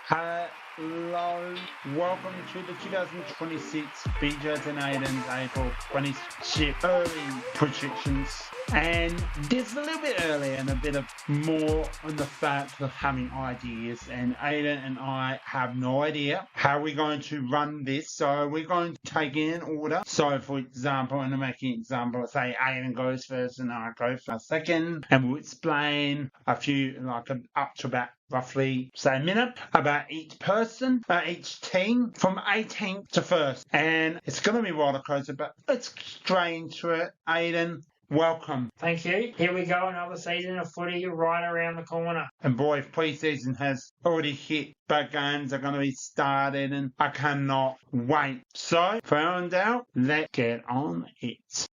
Hello, welcome to the 2026 BJ and Aiden's AFL Premiership early predictions. And this is a little bit early and a bit of more on the fact of having ideas. And Aiden and I have no idea how we're going to run this. So we're going to take it in order. So for example, and I'm making an example, say Aiden goes first and I go for a second. And we'll explain a few, like up to about roughly, say, a minute about each person, each team from 18th to 1st. And it's going to be rollercoaster, but let's straight into it. Aiden, welcome. Thank you. Here we go, another season of footy right around the corner. And boy, if pre-season has already hit, but games are going to be started and I cannot wait. So, for in doubt, let's get on it.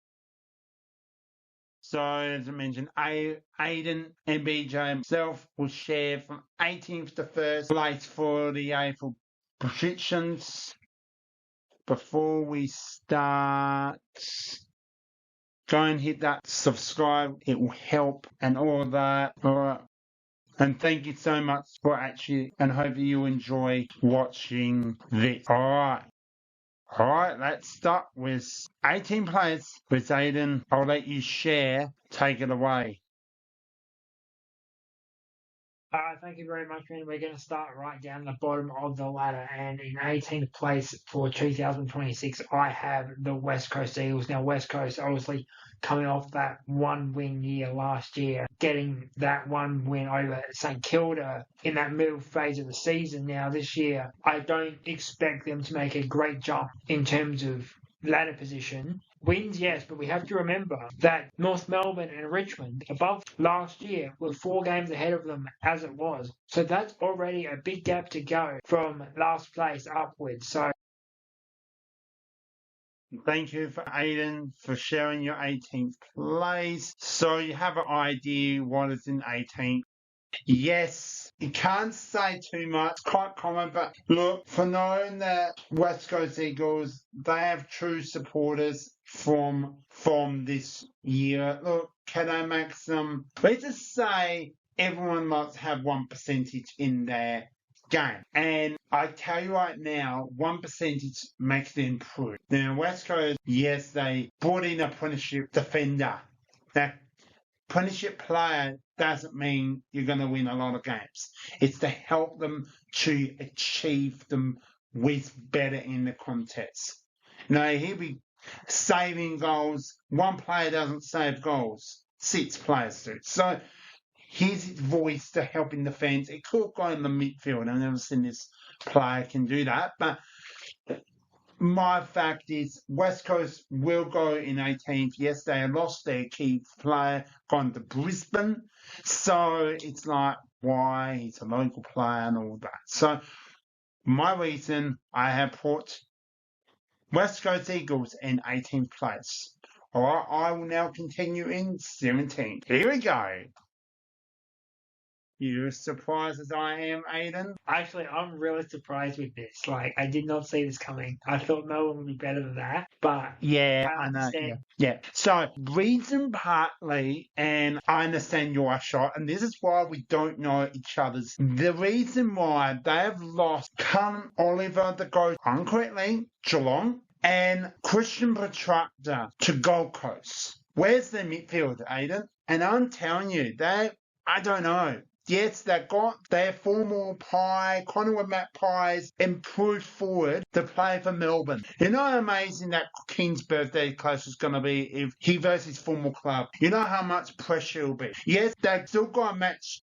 So, as I mentioned, Aiden and BJ himself will share from 18th to 1st place for the AFL predictions. Before we start, go and hit that subscribe. It will help and all that. All right. And thank you so much for actually, and hope you enjoy watching this. All right. All right, let's start with 18 players with Aiden. I'll let you share. Take it away. Thank you very much, man. We're going to start right down the bottom of the ladder. And in 18th place for 2026, I have the West Coast Eagles. Now, West Coast obviously coming off that one-win year last year, getting that one win over St Kilda in that middle phase of the season. Now, this year, I don't expect them to make a great jump in terms of ladder position. Wins, yes, but we have to remember that North Melbourne and Richmond, above last year, were 4 games ahead of them as it was. So that's already a big gap to go from last place upwards. So thank you for Aiden for sharing your 18th place. So you have an idea what is in 18th. Yes, you can't say too much, quite common, but look, for knowing that West Coast Eagles, they have true supporters from this year. Look, can I make some, let's just say everyone must have 1% in their game. And I tell you right now, 1% makes it improve. Now, West Coast, yes, they brought in a Premiership defender. That Premiership player doesn't mean you're going to win a lot of games. It's to help them to achieve them with better in the contest. Now, he'll be saving goals. One player doesn't save goals. 6 players do. So, here's his voice to helping the fans. It could go in the midfield. I've never seen this player can do that. But my fact is West Coast will go in 18th. Yes, they lost their key player, gone to Brisbane. So it's like, why? He's a local player and all that. So my reason, I have put West Coast Eagles in 18th place. All right, I will now continue in 17th. Here we go. You as surprised as I am, Aiden? actually, I'm really surprised with this. Like, I did not see this coming. I thought Melbourne would be better than that. But yeah, I know. understand. Yeah. So, reason partly, and I understand your shot, and this is why we don't know each other's. The reason why they have lost Cullen Oliver, the goes incorrectly, Geelong, and Christian Petrarca to Gold Coast. Where's their midfield, Aiden? And I'm telling you, I don't know. Yes, they got their formal Pie, Connor Matt Pies improved forward to play for Melbourne. You know how amazing that King's birthday clash is going to be if he versus his former club. You know how much pressure it'll be. Yes, they've still got a match.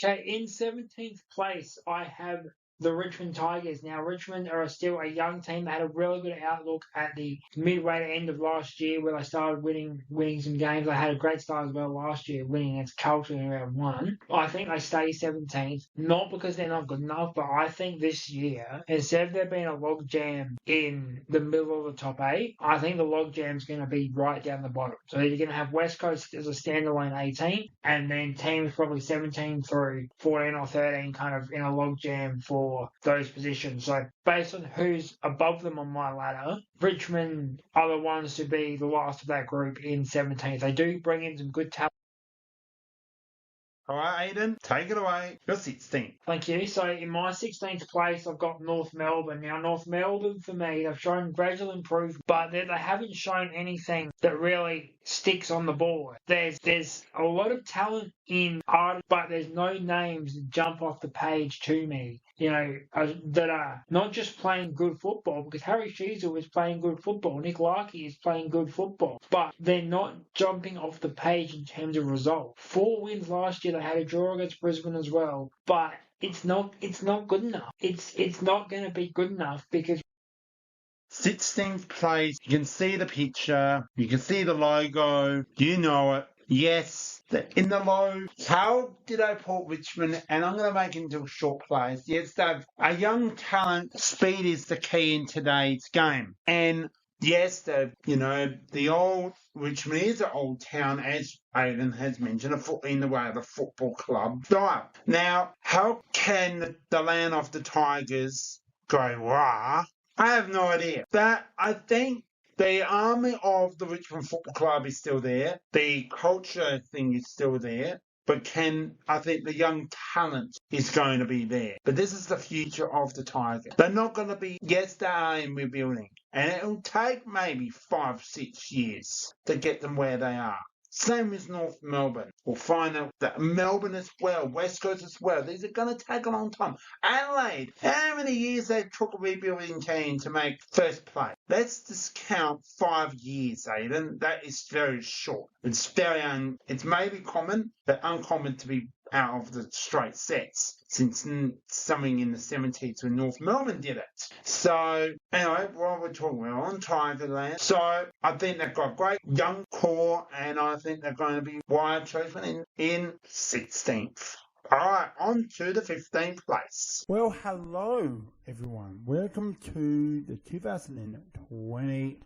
Okay, in 17th place, I have the Richmond Tigers. Now, Richmond are still a young team. They had a really good outlook at the midway to end of last year where they started winning some games. They had a great start as well last year, winning against Carlton in round 1. I think they stay 17th, not because they're not good enough, but I think this year, instead of there being a log jam in the middle of the top 8, I think the log jam is going to be right down the bottom. So you're going to have West Coast as a standalone 18, and then teams probably 17 through 14 or 13 kind of in a log jam for those positions. So based on who's above them on my ladder, Richmond are the ones to be the last of that group in 17th. They do bring in some good talent. All right, Aiden, take it away. You're 16th. Thank you. So in my 16th place, I've got North Melbourne. Now, North Melbourne, for me, they've shown gradual improvement, but they haven't shown anything that really sticks on the board. There's a lot of talent in art, but there's no names that jump off the page to me, that are not just playing good football, because Harry Sheezel is playing good football, Nick Larkey is playing good football, but they're not jumping off the page in terms of result. 4 wins last year, they had a draw against Brisbane as well, but it's not good enough. It's not going to be good enough because 16th place, you can see the picture, you can see the logo, you know it. Yes, in the low, how did I put Richmond? And I'm going to make it into a short place. Yes, they've a young talent. Speed is the key in today's game. And yes, the old Richmond is an old town, as Aiden has mentioned, in the way of a football club style. Now, how can the land of the Tigers go rah? I have no idea. But I think the army of the Richmond Football Club is still there. The culture thing is still there. But I think the young talent is going to be there. But this is the future of the Tigers. They're not going to be, yes, they are in rebuilding. And it'll take maybe 5-6 years to get them where they are. Same as North Melbourne. We'll find out that Melbourne as well, West Coast as well. These are going to take a long time. Adelaide, how many years they took a rebuilding team to make first place? Let's just count 5 years, Aiden. That is very short. It's it's maybe common, but uncommon to be out of the straight sets since something in the 70s when North Melbourne did it. So, anyway, what we're talking about on Tigerland. So, I think they've got a great young core, and I think they're going to be wide chosen in 16th. All right, on to the 15th place. Well, hello, everyone. Welcome to the 2020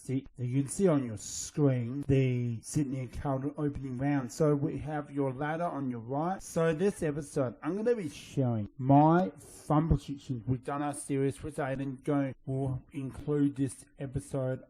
you can see on your screen the Sydney Carlton opening round. So we have your ladder on your right. So this episode, I'm going to be showing my fun predictions. We've done our series with Aiden. We'll include this episode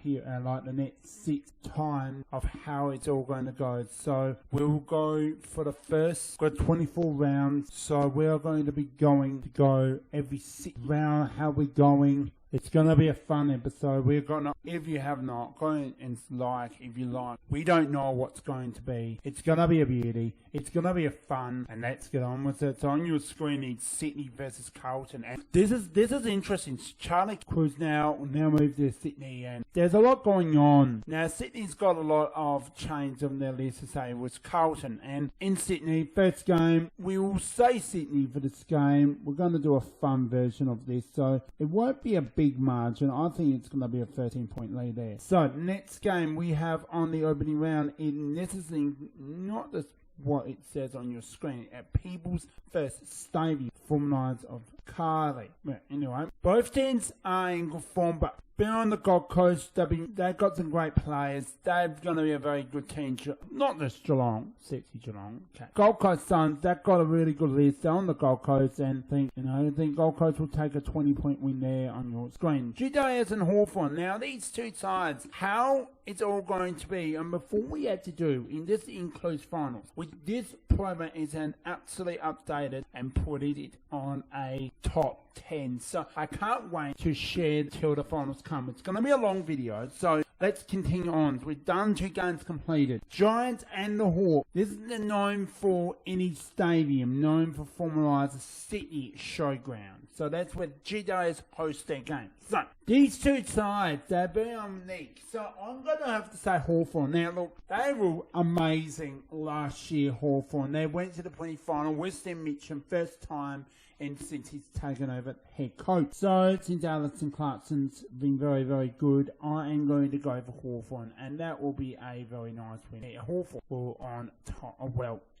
here at like the next 6 times of how it's all going to go. So we'll go for the first 24 rounds. So we are going to be going to go every 6 round. How we're going. It's going to be a fun episode. We're going to, if you have not, go and if you like. We don't know what's going to be. It's going to be a beauty. It's going to be a fun, and let's get on with it. So on your screen, it's Sydney versus Carlton. And this is interesting. Charlie Cruz now moved to Sydney, and there's a lot going on. Now, Sydney's got a lot of change on their list to say with Carlton. And in Sydney, first game, we will say Sydney for this game. We're going to do a fun version of this, so it won't be a big margin. I think it's going to be a 13-point lead there. So, next game we have on the opening round, this is not just what it says on your screen, at People's First Stadium, former Knights of Carly. Well, anyway, both teams are in good form, but being on the Gold Coast, they've got some great players. They're going to be a very good team. Not just Geelong, sexy Geelong. Okay. Gold Coast Suns, they've got a really good list. They're on the Gold Coast, and I think Gold Coast will take a 20-point win there on your screen. GWS and Hawthorn. Now, these two sides, how it's all going to be, and before we had to do in this enclosed finals, this program is an absolutely updated and put it on a top 10. So I can't wait to share till the finals come. It's going to be a long video, so let's continue on. We've done 2 games completed. Giants and the Hawks. This is known for any stadium, known for formalised Sydney Showground. So that's where GWS host their game. So these two sides, they're very unique. So I'm going to have to say Hawthorn. Now look, they were amazing last year, Hawthorn. They went to the pre-final. Weston Mitchell, first time and since he's taken over head coach. So since Alison Clarkson's been very, very good, I am going to go for Hawthorn, and that will be a very nice win. Hawthorn will on top,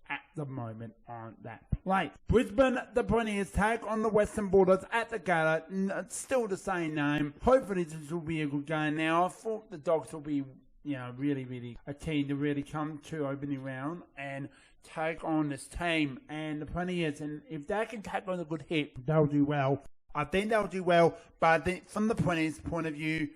at the moment on that play. Brisbane, the Premiers take on the Western Bulldogs at the Gala. It's still the same name. Hopefully this will be a good game. Now I thought the Dogs will be, really a team to really come to opening round and take on this team and the Premiers, and if they can take on a good hit, they'll do well. I think they'll do well, but I think from the Premiers' point of view,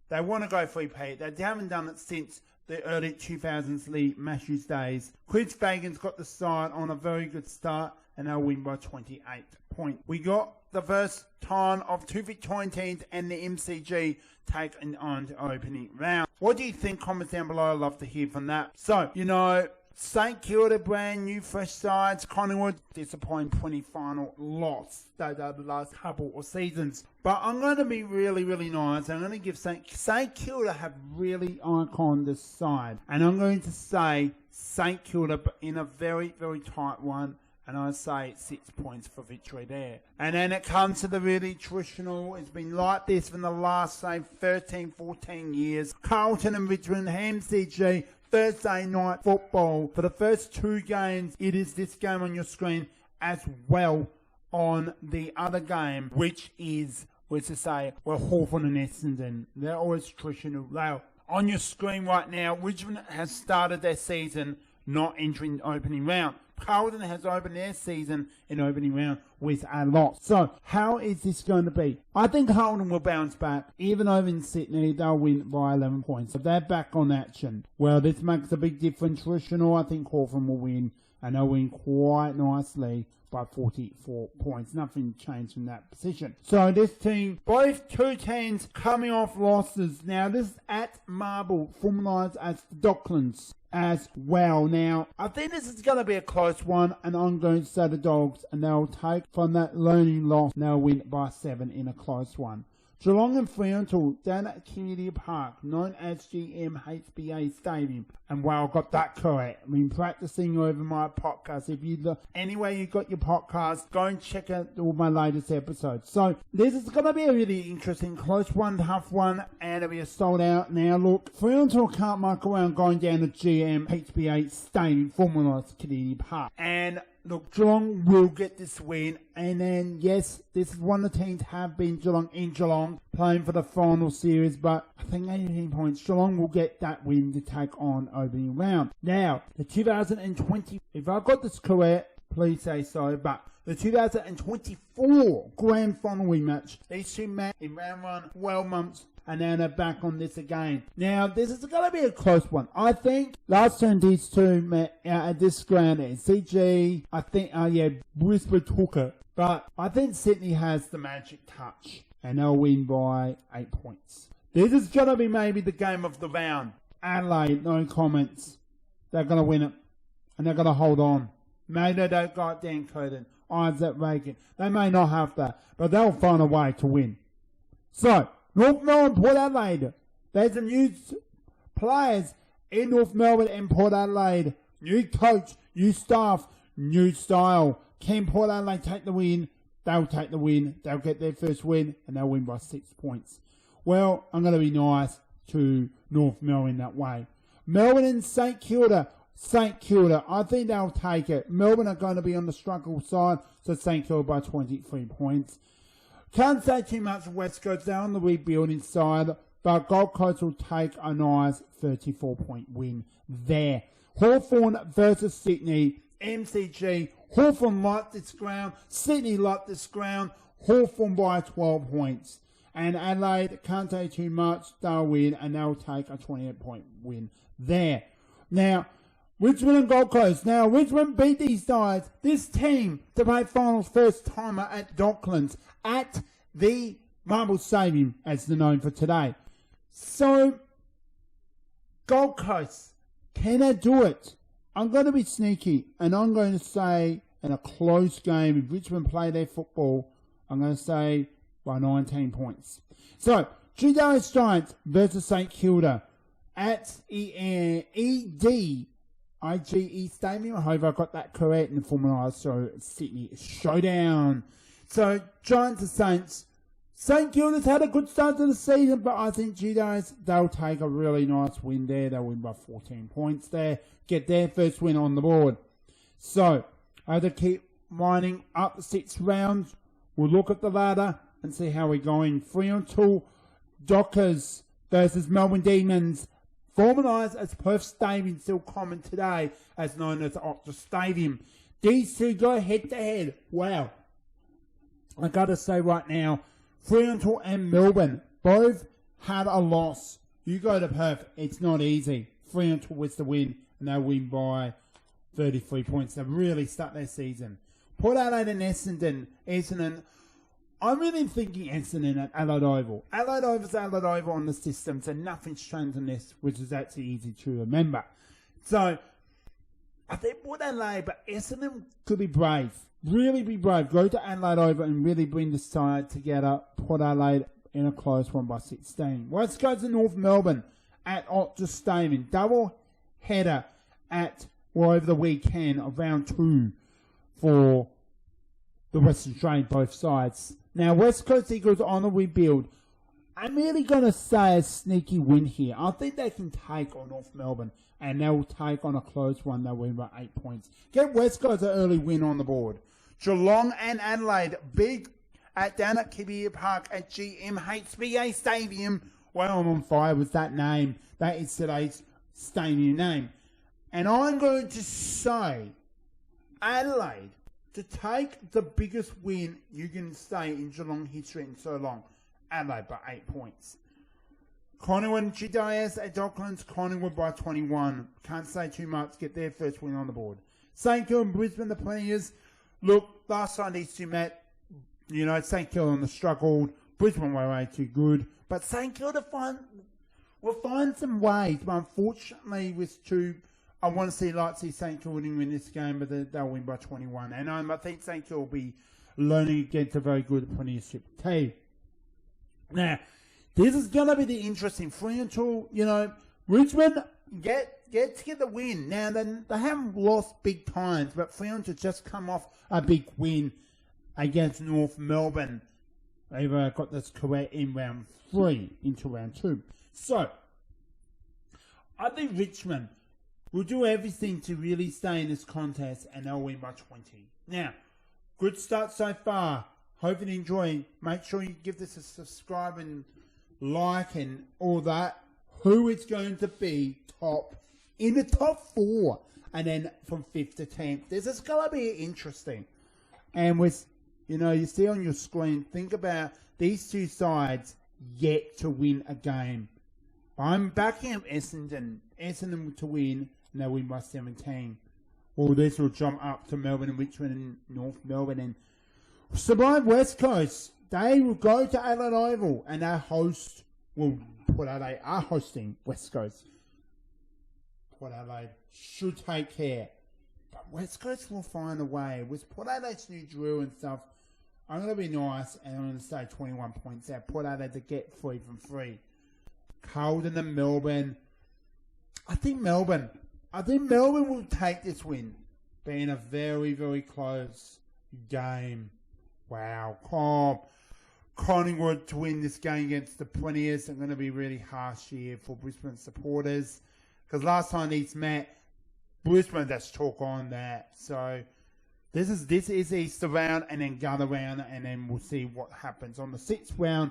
they want to go 3-peat. They haven't done it since the early 2000s league Matthews days. Chris Fagan's got the side on a very good start, and they'll win by 28 points. We got the first time of two Victorian teams and the MCG taking on the opening round. What do you think? Comments down below. I'd love to hear from that. So, St Kilda, brand new fresh sides. Collingwood, disappointing 20-final loss the last couple of seasons. But I'm going to be really, really nice. I'm going to give St Kilda have really icon this side. And I'm going to say St Kilda in a very, very tight one. And I say 6 points for victory there. And then it comes to the really traditional. It's been like this for the last, say, 13, 14 years. Carlton and Richmond, MCG, Thursday night football. For the first two games, it is this game on your screen as well on the other game, which is, Hawthorn and Essendon. They're always traditional. They're on your screen right now. Richmond has started their season not entering the opening round. Carlton has opened their season in opening round with a loss. So, how is this going to be? I think Carlton will bounce back. Even over in Sydney, they'll win by 11 points. If they're back on action, well, this makes a big difference. Traditional, I think Hawthorn will win, and they'll win quite nicely by 44 points. Nothing changed from that position. So this team, both two teams coming off losses. Now, this is at Marble, formalised as the Docklands as well. Now, I think this is going to be a close one, and I'm going to say the Dogs, and they'll take from that learning loss, and they'll win by 7 in a close one. Geelong and Fremantle down at Community Park, known as GMHBA Stadium. And wow, I got that correct. I've been practicing over my podcast. If you look anywhere you got your podcast, go and check out all my latest episodes. So this is going to be a really interesting, close one, tough one, and it'll be a sold out. Now look, Fremantle can't mark around going down to GMHBA Stadium, formalised Community Park. And look, Geelong will get this win, and then, yes, this is one of the teams have been Geelong, playing for the final series, but I think 18 points, Geelong will get that win to take on opening round. Now, the 2020, if I got this correct, please say so, but the 2024 Grand Final rematch, these two met in round 1, 12 months, and now they're back on this again. Now, this is going to be a close one. I think last time these two met at this ground at CG, I think, Brisbane took it. But I think Sydney has the magic touch, and they'll win by 8 points. This is going to be maybe the game of the round. Adelaide, no comments. They're going to win it, and they're going to hold on. Maybe they don't got Dan Curtin, Isaac Reagan. They may not have that, but they'll find a way to win. So, North Melbourne, Port Adelaide. There's some new players in North Melbourne and Port Adelaide. New coach, new staff, new style. Can Port Adelaide take the win? They'll take the win. They'll get their first win, and they'll win by 6 points. Well, I'm going to be nice to North Melbourne that way. Melbourne and St Kilda. St Kilda, I think they'll take it. Melbourne are going to be on the struggle side, so St Kilda by 23 points. Can't say too much of West Coast. They're on the rebuilding side, but Gold Coast will take a nice 34-point win there. Hawthorn versus Sydney, MCG. Hawthorn like this ground. Sydney like this ground. Hawthorn by 12 points. And Adelaide, can't say too much. They'll win, and they'll take a 28-point win there. Now, Richmond and Gold Coast. Now, Richmond beat these guys, this team, to play finals first timer at Docklands at the Marble Stadium, as they're known for today. So, Gold Coast, can they do it? I'm going to be sneaky, and I'm going to say in a close game, if Richmond play their football, I'm going to say by 19 points. So, Juda's Giants versus St Kilda at IGE Stadium. I hope I got that correct in the formula. So, Sydney showdown. So, Giants and Saints. St Kilda's had a good start to the season, but I think Juda's, they'll take a really nice win there. They'll win by 14 points there. Get their first win on the board. So, I have to keep winding up the 6 rounds. We'll look at the ladder and see how we're going. Fremantle Dockers versus Melbourne Demons. Formalised as Perth Stadium, still common today, as known as Optus Stadium. These two go head to head. Wow. I gotta say right now, Fremantle and Melbourne both had a loss. You go to Perth, it's not easy. Fremantle was the win, and they win by 33 points. They really start their season. Port Adelaide and Essendon. I'm really thinking Essendon at Adelaide Oval. Adelaide Oval on the system, so nothing's changed on this, which is actually easy to remember. So, I think Port Adelaide, but Essendon could be brave. Really be brave. Go to Adelaide Oval and really bring the side together. Port Adelaide in a close one by 16. West Coast and North Melbourne at Optus Stadium. Double header over the weekend of round 2 for the Western Australian, both sides. Now, West Coast Eagles on a rebuild. I'm really going to say a sneaky win here. I think they can take on North Melbourne, and they'll take on a close one. They'll win by 8 points. Get West Coast an early win on the board. Geelong and Adelaide, big down at Kibia Park at GMHBA Stadium. Well, I'm on fire with that name. That is today's stadium name. And I'm going to say Adelaide to take the biggest win you can say in Geelong history in so long. Adelaide by 8 points. Collingwood and GWS at Docklands. Collingwood by 21. Can't say too much. Get their first win on the board. St Kilda and Brisbane, the Premiers. Look, last time these two met, St Kilda struggled. Brisbane were way too good. But St Kilda will find some ways. But unfortunately, with two, I want to see St Kilda win this game, but they'll win by 21. And I think St Kilda will be learning against a very good Premiership team. Now, this is going to be the interesting Fremantle. Richmond get the win. Now, they haven't lost big times, but Fremantle just come off a big win against North Melbourne. They've got this correct in round 3 into round 2. So, I think Richmond will do everything to really stay in this contest, and they'll win by 20. Now, good start so far. Hope you enjoy. Make sure you give this a subscribe and like and all that. Who is going to be in the top 4, and then from 5th to 10th. This is going to be interesting. And with, you see on your screen, think about these two sides yet to win a game. I'm backing up Essendon to win, and they'll win by 17. Well, this will jump up to Melbourne and Richmond and North Melbourne. And Sublime West Coast, they will go to Adelaide Oval, and Port Adelaide are hosting West Coast. Port Adelaide should take care. But West Coast will find a way. With Port Adelaide's new drill and stuff, I'm going to be nice, and I'm going to say 21 points out. Port Adelaide to get 3 from 3. Carlton and Melbourne. I think Melbourne will take this win, being a very, very close game. Wow. Collingwood to win this game against the Premiers. It's going to be really harsh here for Brisbane supporters, because last time these met, Brisbane just took on that. So this is Easter round, and then Gather round, and then we'll see what happens on the 6th round.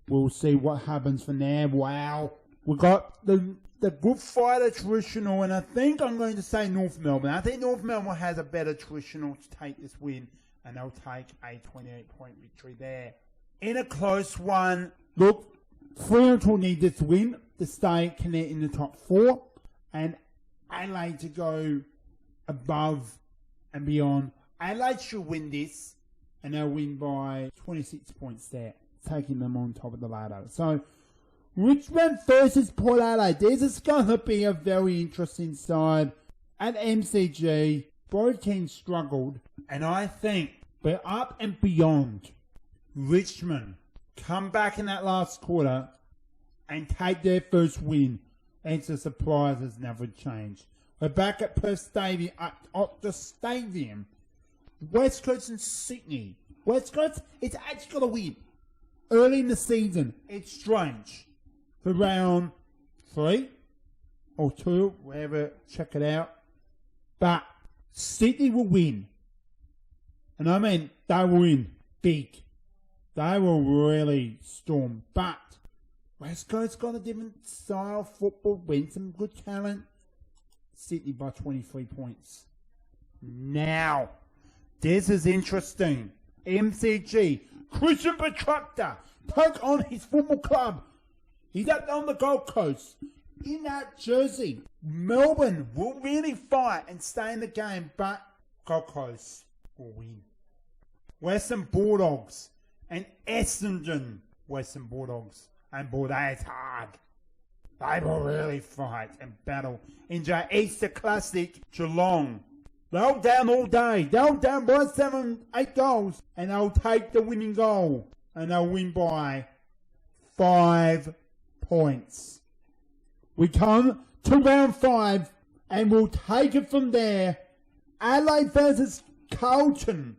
We'll see what happens from there. Wow. We got the Good Friday traditional, and I think I'm going to say North Melbourne. I think North Melbourne has a better traditional to take this win, and they'll take a 28-point victory there. In a close one, look, Fremantle need this win to stay connected in the top 4, and Adelaide to go above and beyond. Adelaide should win this, and they'll win by 26 points there, taking them on top of the ladder. So, Richmond versus Port Adelaide. This is going to be a very interesting side. At MCG, both teams struggled, and I think we're up and beyond. Richmond come back in that last quarter and take their first win. And the surprise has never changed. We're back at Perth Stadium, at the stadium. West Coast and Sydney. West Coast, it's actually got to win. Early in the season, it's strange. For round 3 or 2, wherever, check it out. But Sydney will win. And I mean, they will win big. They will really storm. But West Coast got a different style of football, win some good talent. Sydney by 23 points. Now, this is interesting. MCG, Christian Petracca take on his football club. He's up on the Gold Coast. in that jersey. Melbourne will really fight and stay in the game, but Gold Coast will win. Western Bulldogs and Essendon Western Bulldogs. And boy, that's hard. They will really fight and battle in the Easter Classic, Geelong. They'll down all day. They'll down by 7, 8 goals. And they'll take the winning goal. And they'll win by 5 points. We come to round 5. And we'll take it from there. Adelaide versus Carlton.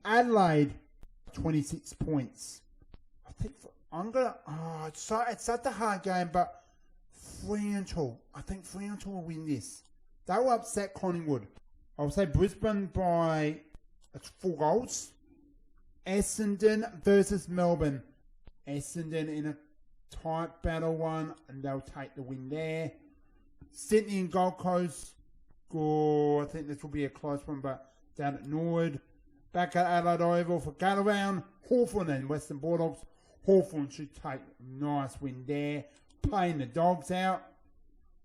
Adelaide, 26 points. I think it's such a hard game, but Fremantle. I think Fremantle will win this. They will upset Collingwood. I'll say Brisbane by 4 goals. Essendon versus Melbourne. Essendon in a tight battle one, and they'll take the win there. Sydney and Gold Coast. I think this will be a close one, but down at Norwood. Back at Adelaide Oval for Galloway. Hawthorn and Western Bulldogs. Hawthorn should take a nice win there. Playing the Dogs out.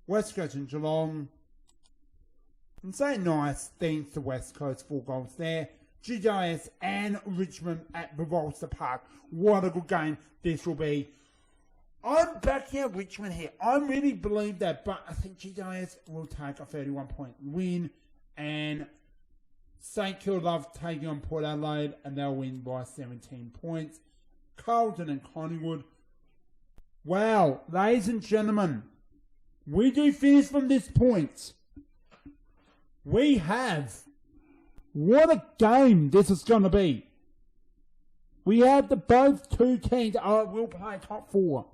West Coast and Geelong. And say nice things to West Coast, 4 goals there. GWS and Richmond at Revolta Park. What a good game this will be. I'm backing out Richmond here. I really believe that, but I think GWS will take a 31-point win. And St Kilda love taking on Port Adelaide, and they'll win by 17 points. Carlton and Collingwood. Wow, ladies and gentlemen, we do finish from this point. We have, what a game this is going to be. We have both two teams will play top 4.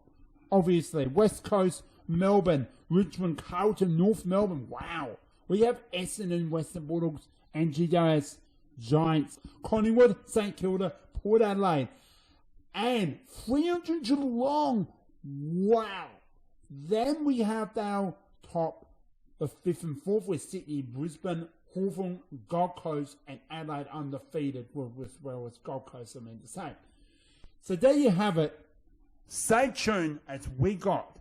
Obviously, West Coast, Melbourne, Richmond, Carlton, North Melbourne. Wow. We have Essendon, Western Bulldogs, and GWS Giants. Collingwood, St Kilda, Port Adelaide, and 300 Geelong. Wow. Then we have our top, the 5th and 4th with Sydney, Brisbane, Hawthorn, Gold Coast, and Adelaide undefeated, as well as Gold Coast, I mean the same. So there you have it. Stay tuned as we got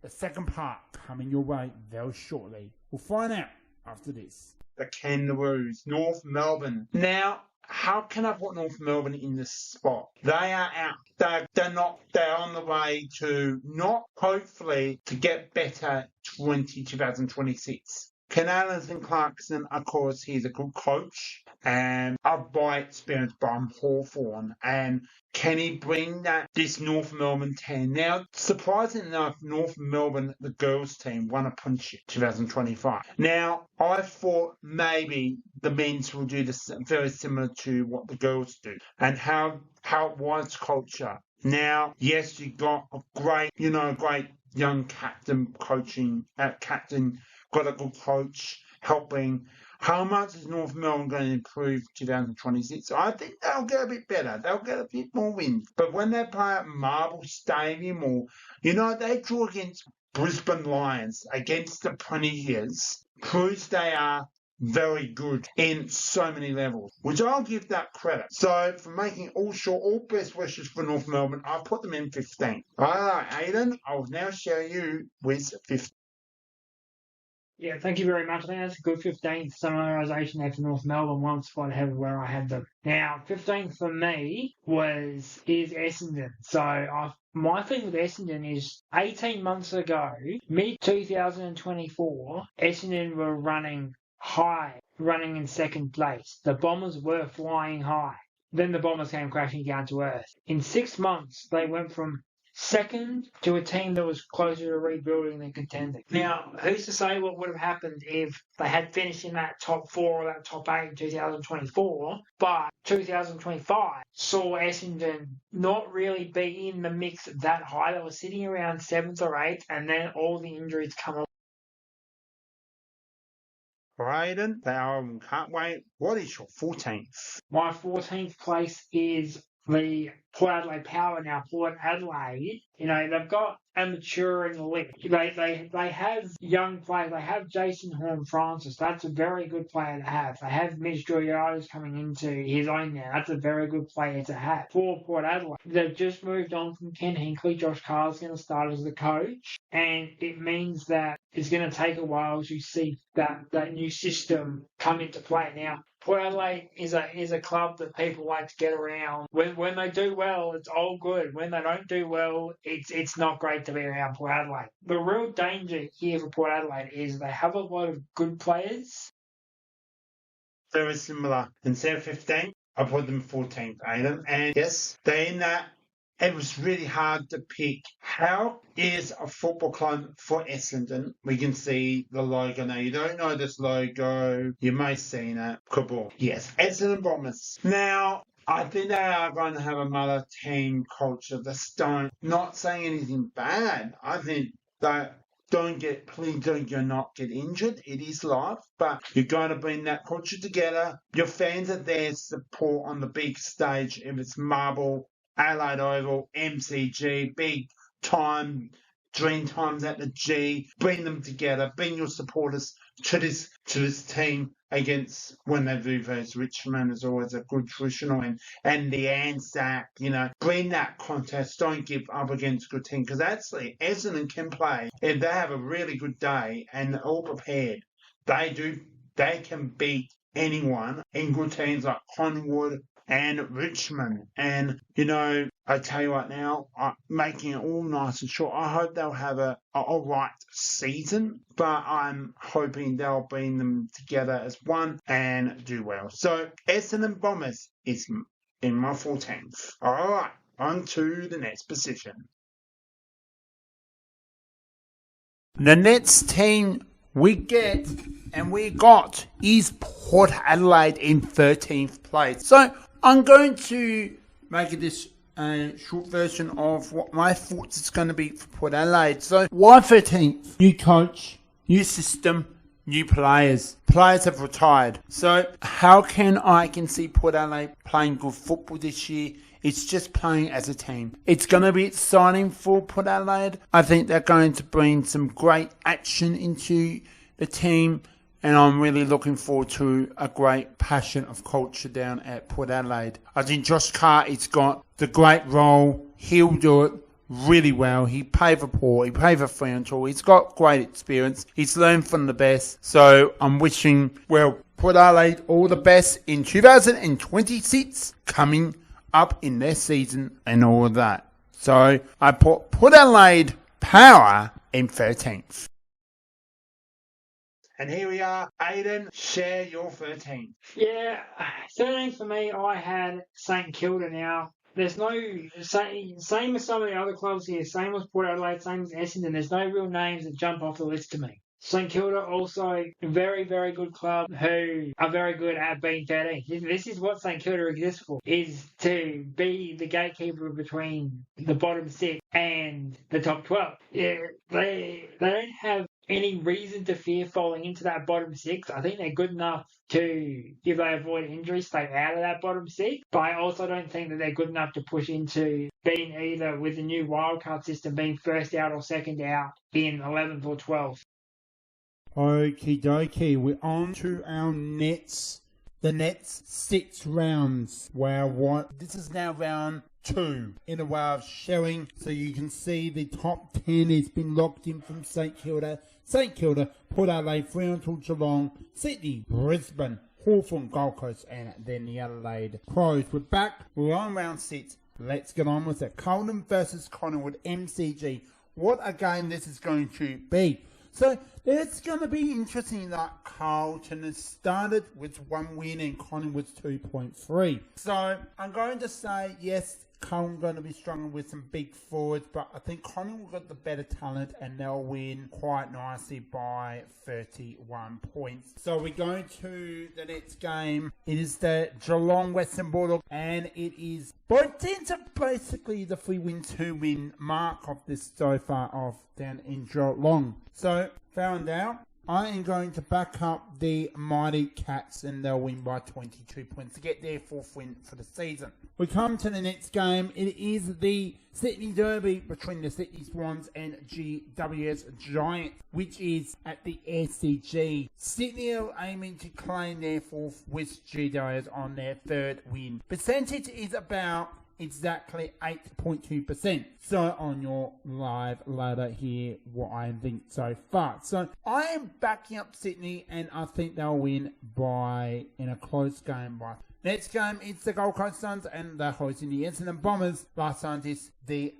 the second part coming your way very shortly. We'll find out after this. The Kangaroos, North Melbourne. Now, how can I put North Melbourne in this spot? They are out. They're on the way to not hopefully to get better 2026. Canales and Clarkson, of course, he's a good coach and up by experience by Hawthorn. And can he bring this North Melbourne team? Now, surprisingly enough, North Melbourne, the girls team, won a Premiership 2025. Now, I thought maybe the men's will do this very similar to what the girls do and how it was culture. Now, yes, you got a great young captain coaching, got a good coach helping. How much is North Melbourne going to improve 2026? I think they'll get a bit better. They'll get a bit more wins. But when they play at Marble Stadium or, they draw against Brisbane Lions, against the Premiers, proves they are very good in so many levels, which I'll give that credit. So for making all best wishes for North Melbourne, I'll put them in 15. All right, Aiden, I'll now share you with 15. Yeah, thank you very much. I think that's a good 15th summarisation there for North Melbourne, one spot ahead of where I had them. Now, 15th for me is Essendon. So my thing with Essendon is 18 months ago, mid-2024, Essendon were running in second place. The Bombers were flying high. Then the Bombers came crashing down to earth. In 6 months, they went from second to a team that was closer to rebuilding than contending. Now, who's to say what would have happened if they had finished in that top 4 or that top 8 in 2024, but 2025 saw Essendon not really be in the mix that high. They were sitting around 7th or 8th, and then all the injuries come along. Aiden, can't wait. What is your 14th? My 14th place is the Port Adelaide Power. Now, Port Adelaide, they've got a maturing link. They have young players. They have Jason Horne-Francis. That's a very good player to have. They have Mitch Georgiades coming into his own now. That's a very good player to have. For Port Adelaide, they've just moved on from Ken Hinkley. Josh Carr's going to start as the coach, and it means that it's going to take a while to see that new system come into play. Now, Port Adelaide is a club that people like to get around. When they do well, it's all good. When they don't do well, it's not great to be around Port Adelaide. The real danger here for Port Adelaide is they have a lot of good players. Very similar. Instead of 15, I put them 14th, Aiden. And yes, they're in that. It was really hard to pick. How is a football club for Essendon? We can see the logo now. You don't know this logo. You may have seen it. Kabul. Yes, Essendon Bombers. Now, I think they are going to have a mother team culture. Not saying anything bad. I think that please don't not get injured. It is life, but you're going to bring that culture together. Your fans are there to support on the big stage. If it's Marble, Adelaide Oval, MCG, big time, dream times at the G, bring them together, bring your supporters to this team against when they do versus Richmond is always a good traditional and the Anzac, bring that contest, don't give up against a good team because actually Essendon can play if they have a really good day and they're all prepared. They can beat anyone in good teams like Collingwood and Richmond. And, I tell you right now, making it all nice and short, I hope they'll have a alright season, but I'm hoping they'll bring them together as one and do well. So, Essendon Bombers is in my 14th. Alright, on to the next position. The next team we got is Port Adelaide in 13th place. So I'm going to make this a short version of what my thoughts is going to be for Port Adelaide. So why 13th? New coach, new system, new players. Players have retired. So how can I see Port Adelaide playing good football this year? It's just playing as a team. It's going to be exciting for Port Adelaide. I think they're going to bring some great action into the team. And I'm really looking forward to a great passion of culture down at Port Adelaide. I think Josh Carr has got the great role. He'll do it really well. He played for Port. He played for Fremantle. He's got great experience. He's learned from the best. So I'm wishing, Port Adelaide all the best in 2026 coming up in their season and all of that. So I put Port Adelaide Power in 13th. And here we are. Aiden, share your 13th. Yeah, 13th for me, I had St Kilda now. There's no, same as some of the other clubs here, same as Port Adelaide, same as Essendon, there's no real names that jump off the list to me. St Kilda also a very, very good club who are very good at being 13th. This is what St Kilda exists for, is to be the gatekeeper between the bottom 6 and the top 12. Yeah, they don't have any reason to fear falling into that bottom 6. I think they're good enough to, if they avoid injuries, stay out of that bottom 6. But I also don't think that they're good enough to push into being either, with the new wildcard system, being first out or second out in 11th or 12th. Okie dokie, we're on to our nets. The next 6 rounds. This is now round 2 in a way of showing, so you can see the top 10 has been locked in from St Kilda, Port Adelaide, Fremantle, Geelong, Sydney, Brisbane, Hawthorn, Gold Coast, and then the Adelaide Crows. We're back, we're on round 6. Let's get on with it. Carlton versus Collingwood, MCG. What a game this is going to be. So it's going to be interesting that Carlton has started with 1 win and Collingwood's 2.3. So I'm going to say, yes, Carlton going to be struggling with some big forwards, but I think Collingwood got the better talent and they'll win quite nicely by 31 points. So we're going to the next game. It is the Geelong Western Bulldogs, and it is both teams are basically the 3-win, 2-win mark of this so far of down in Geelong. So found out I am going to back up the Mighty Cats and they'll win by 22 points to get their 4th win for the season. We come to the next game. It is the Sydney Derby between the Sydney Swans and GWS Giants, which is at the SCG. Sydney are aiming to claim their 4th with GWS on their 3rd win. Percentage is about exactly 8.2%. So on your live ladder here, what I think so far. So I am backing up Sydney and I think they'll win in a close game by. Next game is the Gold Coast Suns and they're hosting the Essendon Bombers. Last scientists, the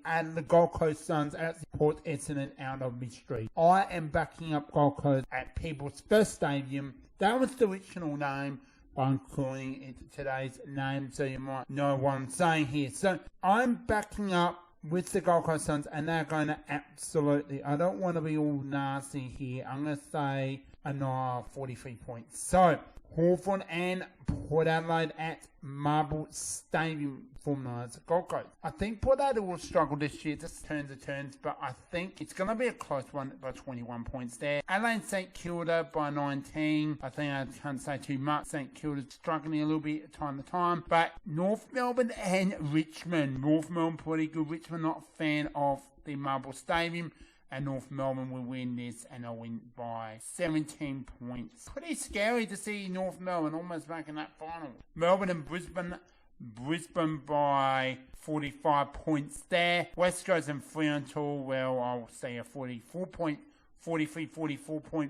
Gold Coast Suns at Port Essendon out of mystery. I am backing up Gold Coast at People's First Stadium. That was the original name. I'm calling it today's name so you might know what I'm saying here. So I'm backing up with the Gold Coast Suns and they're going to absolutely, I don't want to be all nasty here. I'm going to say another 43 points. So Hawthorn and Port Adelaide at Marble Stadium for Knights Gold Coast. I think Port Adelaide will struggle this year, just turns to turns, but I think it's going to be a close one by 21 points there. Adelaide St Kilda by 19. I think I can't say too much. St Kilda's struggling a little bit time to time, but North Melbourne and Richmond. North Melbourne pretty good. Richmond not a fan of the Marble Stadium. And North Melbourne will win this and they'll win by 17 points. Pretty scary to see North Melbourne almost back in that final. Melbourne and Brisbane. Brisbane by 45 points there. West Coast and Fremantle, well, I'll say a 44 point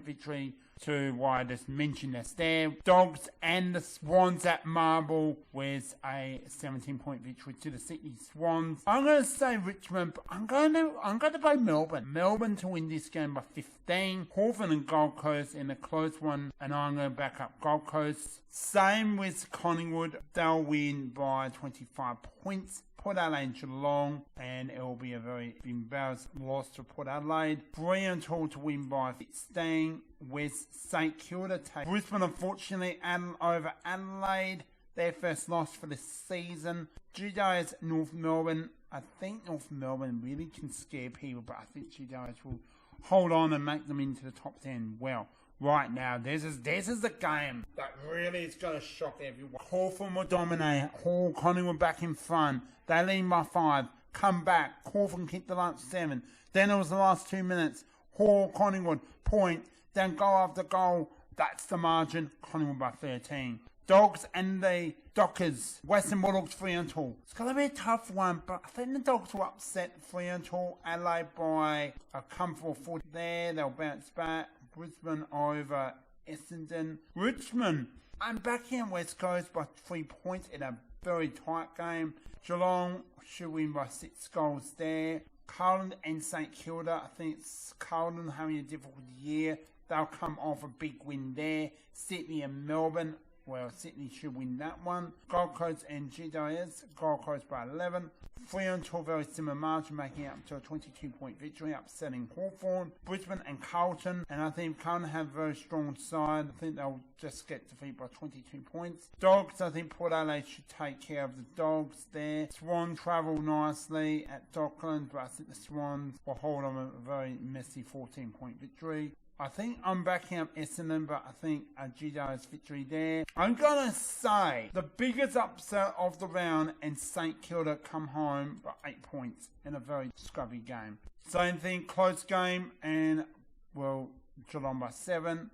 victory to what I just mentioned that's there. Dogs and the Swans at Marble with a 17-point victory to the Sydney Swans. I'm going to say Richmond, but I'm going to play Melbourne. Melbourne to win this game by 15. Hawthorn and Gold Coast in a close one, and I'm going to back up Gold Coast. Same with Collingwood. They'll win by 25 points. Port Adelaide and Geelong, and it will be a very embarrassing loss to Port Adelaide. Fremantle to win by 16. West St Kilda take Brisbane, unfortunately, over Adelaide. Their first loss for the season. GWS North Melbourne. I think North Melbourne really can scare people, but I think GWS will hold on and make them into the top 10 well. Right now, this is the game that really is going to shock everyone. Hawthorn will dominate. Collingwood back in front. They lead by 5. Come back. Hawthorn kicked the last 7. Then it was the last 2 minutes. Collingwood point. Then goal after goal. That's the margin. Collingwood by 13. Dogs and the Dockers. Western Bulldogs, Fremantle. It's going to be a tough one, but I think the Dogs will upset Fremantle. Adelaide by a comfortable 40 there. They'll bounce back. Brisbane over Essendon. Richmond. I'm backing at West Coast by 3 points in a very tight game. Geelong should win by 6 goals there. Carlton and St Kilda. I think it's Carlton having a difficult year. They'll come off a big win there. Sydney and Melbourne. Well, Sydney should win that one. Gold Coast and GWS. Gold Coast by 11. Fremantle, very similar margin, making it up to a 22-point victory, upsetting Hawthorn. Brisbane and Carlton. And I think Carlton have a very strong side. I think they'll just get defeated by 22 points. Dogs, I think Port Adelaide should take care of the Dogs there. Swans travel nicely at Docklands, but I think the Swans will hold on a very messy 14-point victory. I think I'm backing up Essendon, but I think a GWS victory there. I'm going to say the biggest upset of the round and St Kilda come home by 8 points in a very scrubby game. Same thing, close game, and, well, Geelong by 7.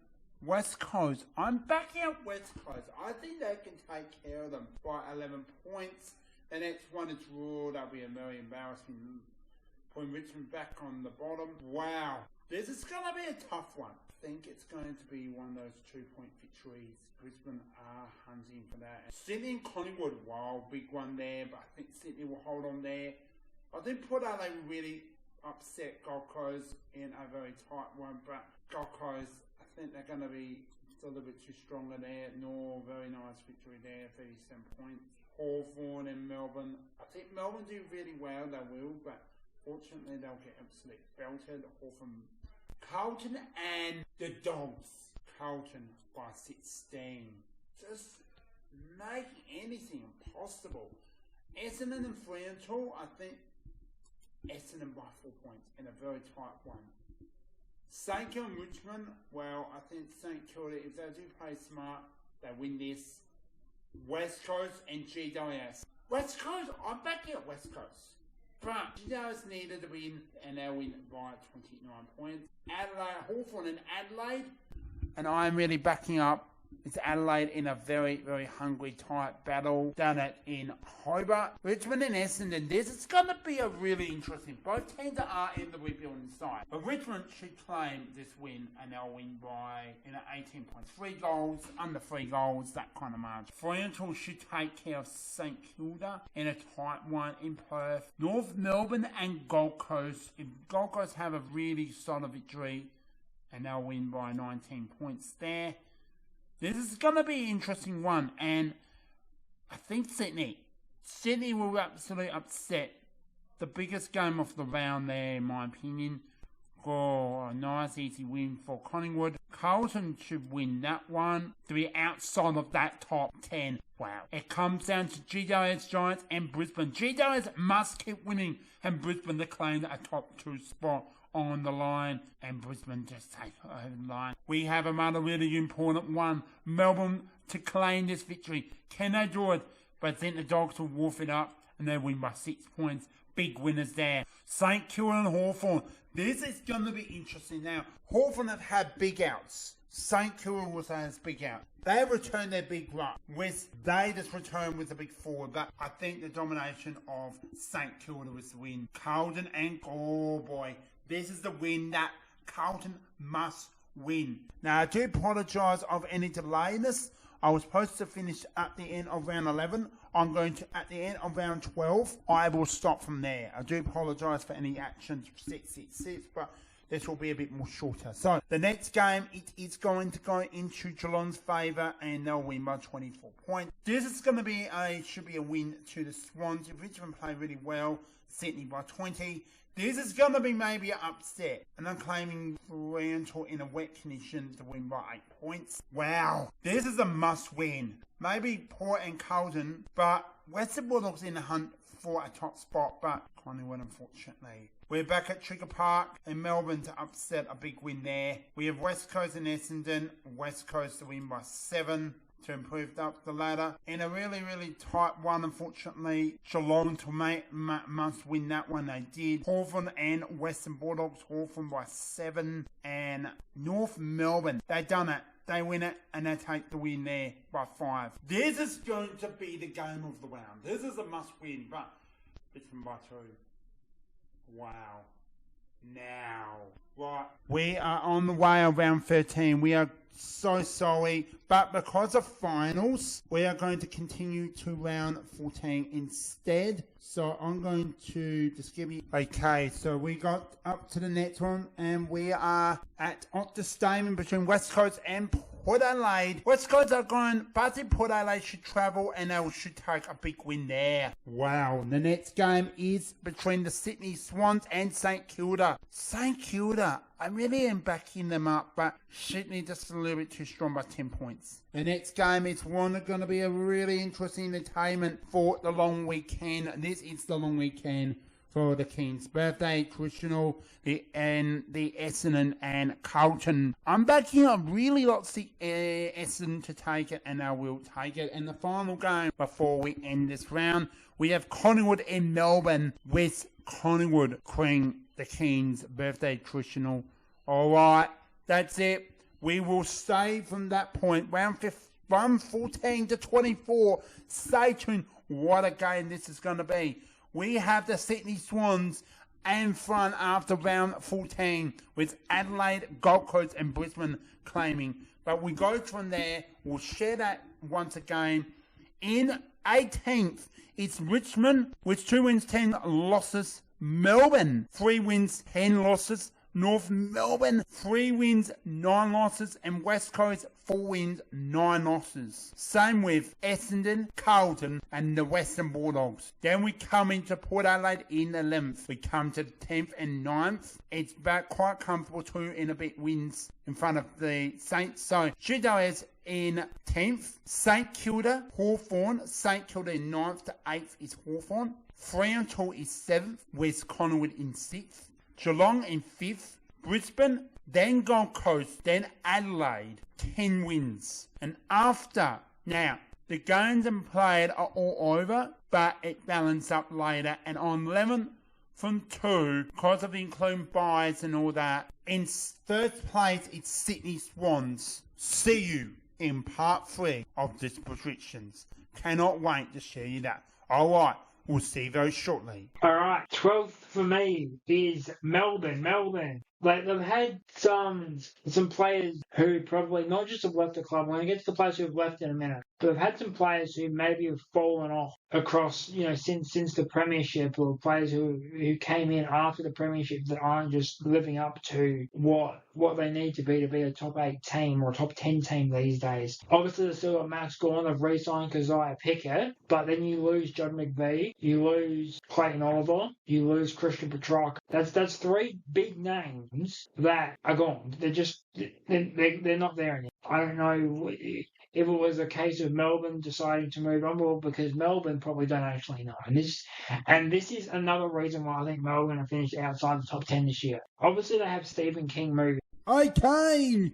West Coast, I'm backing up West Coast. I think they can take care of them by 11 points. The next one is Raw. That'll be a very embarrassing. Putting Richmond back on the bottom. Wow. This is going to be a tough one. I think it's going to be one of those 2-point victories. Brisbane are hunting for that. Sydney and Collingwood, wow, big one there, but I think Sydney will hold on there. I think Port Adelaide really upset Gold Coast in a very tight one, but Gold Coast, I think they're going to be a little bit too stronger there. No, very nice victory there, 37 points. Hawthorn and Melbourne. I think Melbourne do really well, they will, but fortunately they'll get absolutely belted. Hawthorn. Carlton and the Dogs. Carlton by 16. Just make anything possible. Essendon and Fremantle, I think Essendon by 4 points in a very tight one. St Kilda and Richmond, well, I think St Kilda, if they do play smart, they win this. West Coast and GWS. West Coast, I'm backing at West Coast. But GWS needed to win, and they'll win by 29 points. Adelaide, Hawthorn and Adelaide. And I'm really backing up. It's Adelaide in a very, very hungry, tight battle. Done it in Hobart. Richmond and Essendon. This is going to be a really interesting. Both teams are in the rebuilding side. But Richmond should claim this win, and they'll win by 18 points. 3 goals, under 3 goals, that kind of margin. Fremantle should take care of St Kilda in a tight one in Perth. North Melbourne and Gold Coast. If Gold Coast have a really solid victory, and they'll win by 19 points there. This is going to be an interesting one, and I think Sydney will absolutely upset. The biggest game of the round there, in my opinion. A nice, easy win for Collingwood. Carlton should win that one to be outside of that top 10. Wow. It comes down to GWS, Giants, and Brisbane. GWS must keep winning, and Brisbane to claim a top 2 spot on the line, and Brisbane just take over the line. We have another really important one. Melbourne to claim this victory. Can they do it? But I think the Dogs will wolf it up, and they win by 6 points. Big winners there. St Kilda and Hawthorn. This is going to be interesting now. Hawthorn have had big outs. St Kilda also has big out. They have returned their big run. They just returned with a big forward. But I think the domination of St Kilda was the win. Carlton and oh boy. This is the win that Carlton must win. Now, I do apologise of any delayedness. I was supposed to finish at the end of round 11. I'm going to, at the end of round 12, I will stop from there. I do apologise for any actions 666, but this will be a bit more shorter. So, the next game, it is going to go into Geelong's favour, and they'll win by 24 points. This is going to should be a win to the Swans. If Richmond play really well, Sydney by 20. This is going to be maybe an upset. And I'm claiming Fremantle in a wet condition to win by 8 points. Wow. This is a must win. Maybe Port and Carlton, but Western Bulldogs in the hunt for a top spot, but Collingwood, unfortunately. We're back at Trigger Park in Melbourne to upset a big win there. We have West Coast and Essendon. West Coast to win by 7. To improve up the ladder. In a really, really tight one, unfortunately, Geelong must win that one. They did. Hawthorn and Western Bulldogs. Hawthorn by 7. And North Melbourne. They done it. They win it, and they take the win there by 5. This is going to be the game of the round. This is a must win, but it's by 2. Wow. Now. Right. We are on the way of round 13. We are so sorry, but because of finals, we are going to continue to round 14 instead. So I'm going to just give you... Okay, so we got up to the next one, and we are at Optus Stadium between West Coast and Port Adelaide. West Coast are going, but in Port Adelaide should travel, and they should take a big win there. Wow, the next game is between the Sydney Swans and St Kilda. St Kilda, I really am backing them up, but Sydney just a little bit too strong by 10 points. The next game is going to be a really interesting entertainment for the long weekend. This is the long weekend for the King's birthday, traditional, the Essendon and Carlton. I'm backing up really lots of Essendon to take it, and I will take it. And the final game before we end this round, we have Collingwood in Melbourne with Collingwood creating the King's birthday traditional. Alright, that's it. We will stay from that point. Round 14 to 24. Stay tuned. What a game this is going to be. We have the Sydney Swans in front after round 14 with Adelaide, Gold Coast and Brisbane claiming. But we go from there. We'll share that once again. In 18th, it's Richmond with 2 wins, 10 losses. Melbourne, 3 wins, 10 losses. North Melbourne, 3 wins, 9 losses. And West Coast, 4 wins, 9 losses. Same with Essendon, Carlton and the Western Bulldogs. Then we come into Port Adelaide in 11th. We come to 10th and 9th. It's back quite comfortable, 2 and a bit wins in front of the Saints. So, GWS in 10th. St Kilda, Hawthorn. St Kilda in 9th to 8th is Hawthorn. Fremantle is 7th. West Collingwood in 6th. Geelong in 5th. Brisbane, then Gold Coast, then Adelaide, 10 wins. And after, now, the games and played are all over, but it balanced up later. And on 11 from 2, because of including buys and all that, in first place, it's Sydney Swans. See you in part 3 of this predictions. Cannot wait to share you that. Alright, we'll see you very shortly. Alright, 12th for me is Melbourne. Like, they've had some players who probably not just have left the club. I'm going to get to the players who have left in a minute. But they've had some players who maybe have fallen off across, since the Premiership, or players who came in after the Premiership that aren't just living up to what they need to be a top 8 team or a top 10 team these days. Obviously, they've still got Max Gawn. They've re-signed Keziah Pickett, but then you lose John McVie, you lose Clayton Oliver, you lose Christian Petrarch. That's 3 big names that are gone. They're not there anymore. I don't know if it was a case of Melbourne deciding to move on, well, because Melbourne probably don't actually know. And this is another reason why I think Melbourne have finished outside the top 10 this year. Obviously, they have Stephen King moving. Okay,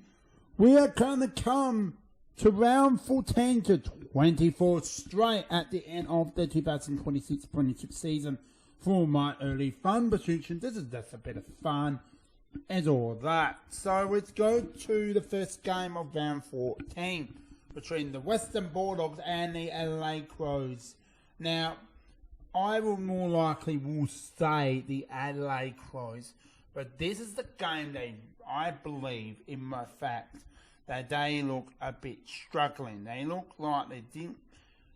we are going to come to round 14 to 24 straight at the end of the 2026 Premiership season. For my early fun predictions, this is just a bit of fun as all that. So let's go to the first game of round 14 between the Western Bulldogs and the Adelaide Crows. Now, I will more likely say the Adelaide Crows, but this is the game I believe in my fact that they look a bit struggling. They look like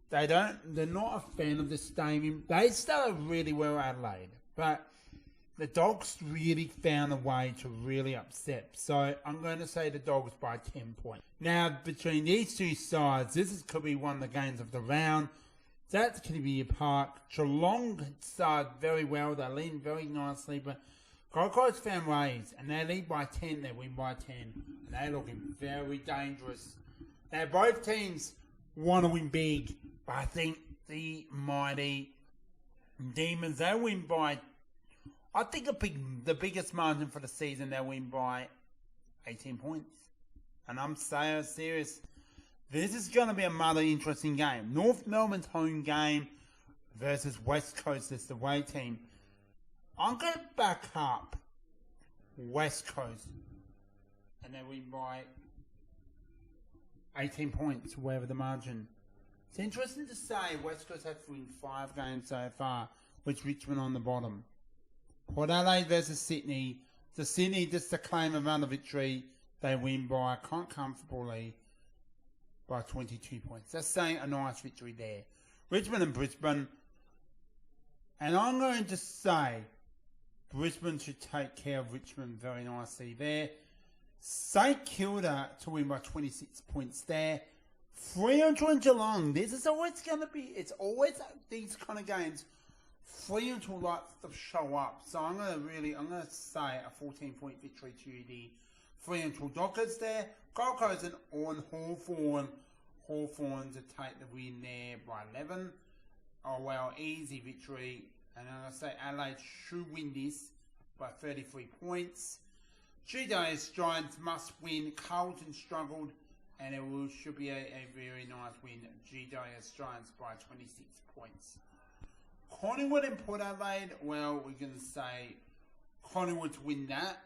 they're not a fan of the stadium. They started really well, Adelaide, but the Dogs really found a way to really upset. So I'm going to say the Dogs by 10 points. Now, between these two sides, could be one of the games of the round. That's going to be a park. Geelong started very well. They lead very nicely, but Gold Coast found ways, and they lead by 10. They win by 10, and they're looking very dangerous. Now, both teams want to win big, but I think the mighty Demons, they win by, I think the biggest margin for the season, they'll win by 18 points. And I'm so serious. This is going to be another interesting game. North Melbourne's home game versus West Coast as the away team. I'm going to back up West Coast. And they win by 18 points, wherever the margin. It's interesting to say West Coast have to win 5 games so far, with Richmond on the bottom. Port Adelaide versus Sydney. So Sydney just to claim another victory. They win by, quite comfortably, by 22 points. That's saying a nice victory there. Richmond and Brisbane. And I'm going to say Brisbane should take care of Richmond very nicely there. St Kilda to win by 26 points there. Fremantle and Geelong. This is always going to be, it's always these kind of games. Fremantle likes to show up. So I'm going to say a 14-point victory to the Fremantle Dockers there. Gold Coast and on Hawthorn. Hawthorn to take the win there by 11. Oh well, easy victory. And I'm going to say Adelaide should win this by 33 points. GWS Giants must win. Carlton struggled, and it should be a very nice win. GWS Giants by 26 points. Collingwood and Port Adelaide, well, we can say Collingwood to win that.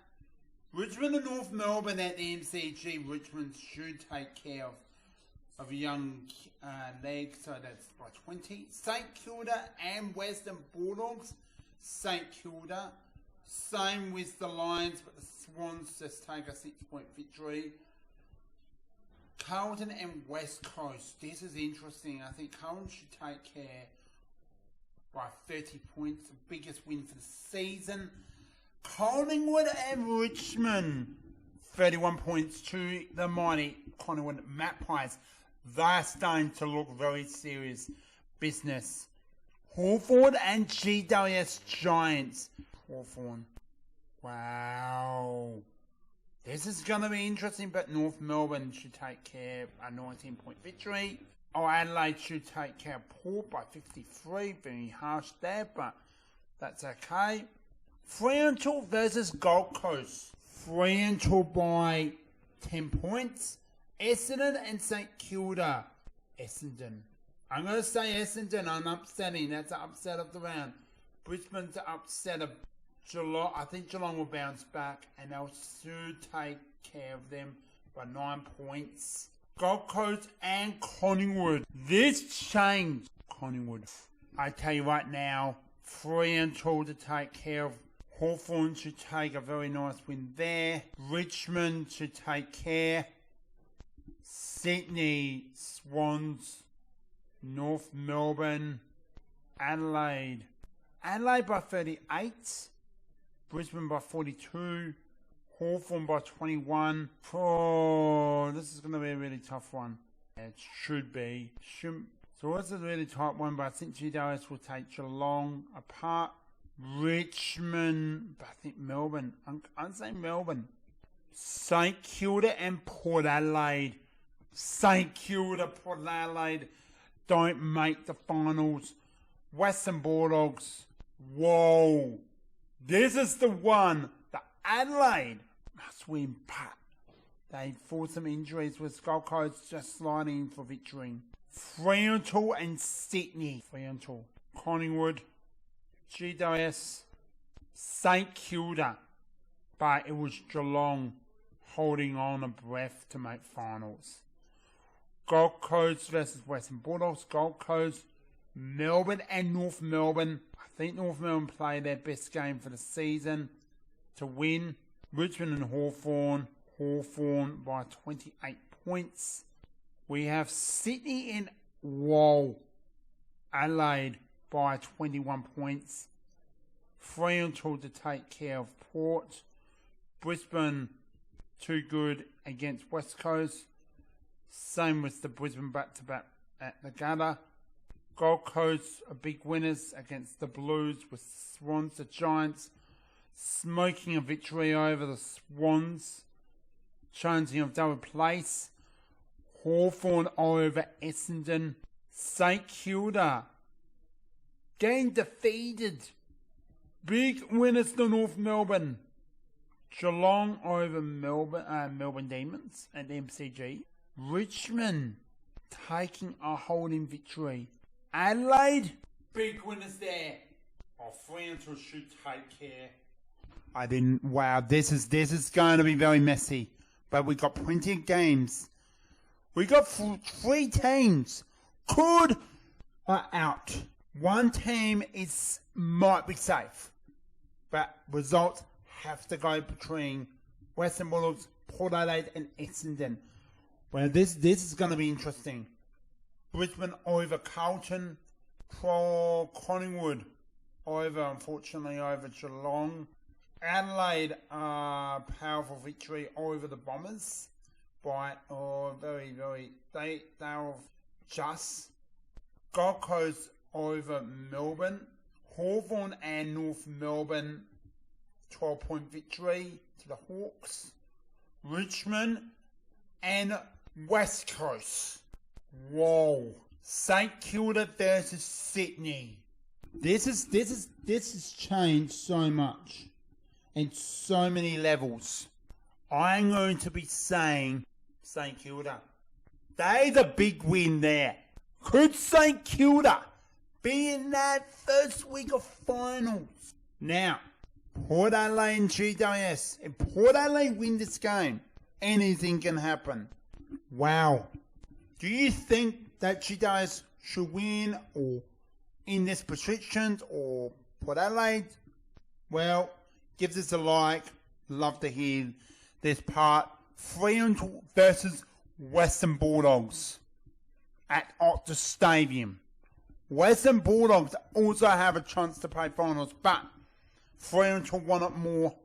Richmond and North Melbourne at the MCG. Richmond should take care of a young leg, so that's by 20. St Kilda and Western Bulldogs. St Kilda. Same with the Lions, but the Swans just take a 6-point victory. Carlton and West Coast. This is interesting. I think Carlton should take care by 30 points. The biggest win for the season. Collingwood and Richmond. 31 points to the mighty Collingwood Magpies. They're starting to look very serious business. Hawthorn and GWS Giants. Hawthorn. Wow. This is going to be interesting, but North Melbourne should take care of a 19-point victory. Adelaide should take care of Port by 53. Very harsh there, but that's okay. Fremantle versus Gold Coast. Fremantle by 10 points. Essendon and St Kilda. Essendon. I'm going to say Essendon. I'm upsetting. That's an upset of the round. Brisbane's an upset of Geelong. I think Geelong will bounce back and they'll soon take care of them by 9 points. Gold Coast and Collingwood. This changed Collingwood. I tell you right now, Fremantle to take care of. Hawthorn should take a very nice win there. Richmond should take care. Sydney, Swans, North Melbourne, Adelaide. Adelaide by 38. Brisbane by 42. Hawthorn by 21. Oh, this is going to be a really tough one. It should be. So it's a really tight one, but I think GWS will take Geelong apart. Richmond, but I think Melbourne. I'm saying Melbourne. St Kilda and Port Adelaide. St Kilda, Port Adelaide don't make the finals. Western Bulldogs. Whoa. This is the one that Adelaide must win, but they fought some injuries with Gold Coast just sliding for victory. Fremantle and Sydney. Fremantle. Collingwood. GWS, St Kilda, but it was Geelong holding on a breath to make finals. Gold Coast versus Western Bulldogs. Gold Coast, Melbourne and North Melbourne. I think North Melbourne played their best game for the season to win. Richmond and Hawthorn. Hawthorn by 28 points. We have Sydney and Adelaide by 21 points. Fremantle to take care of Port. Brisbane too good against West Coast. Same with the Brisbane back-to-back at the gutter. Gold Coast are big winners against the Blues with Swans. The Giants smoking a victory over the Swans. Changing of double place. Hawthorn over Essendon. St Kilda getting defeated. Big winners to North Melbourne. Geelong over Melbourne Demons at the MCG. Richmond taking a holding victory. Adelaide, big winners there. Fremantle should take care. Wow, this is going to be very messy. But we got plenty of games. We got 3 teams could are out. One team might be safe, but results have to go between Western Bulldogs, Port Adelaide, and Essendon. Well, this is going to be interesting. Brisbane over Carlton, Collingwood unfortunately over Geelong. Adelaide, powerful victory over the Bombers by they were just. Gold Coast over Melbourne. Hawthorn and North Melbourne, 12-point victory to the Hawks. Richmond and West Coast. Whoa. St Kilda versus Sydney. This has changed so much and so many levels. I'm going to be saying St Kilda. They're the big win there. Could St Kilda be in that first week of finals? Now, Port Adelaide and GWS. If Port Adelaide win this game, anything can happen. Wow. Do you think that GWS should win or in this position or Port Adelaide? Well, give this a like. Love to hear this part. Fremantle versus Western Bulldogs at Optus Stadium. Western Bulldogs also have a chance to play finals, but Fremantle won it more.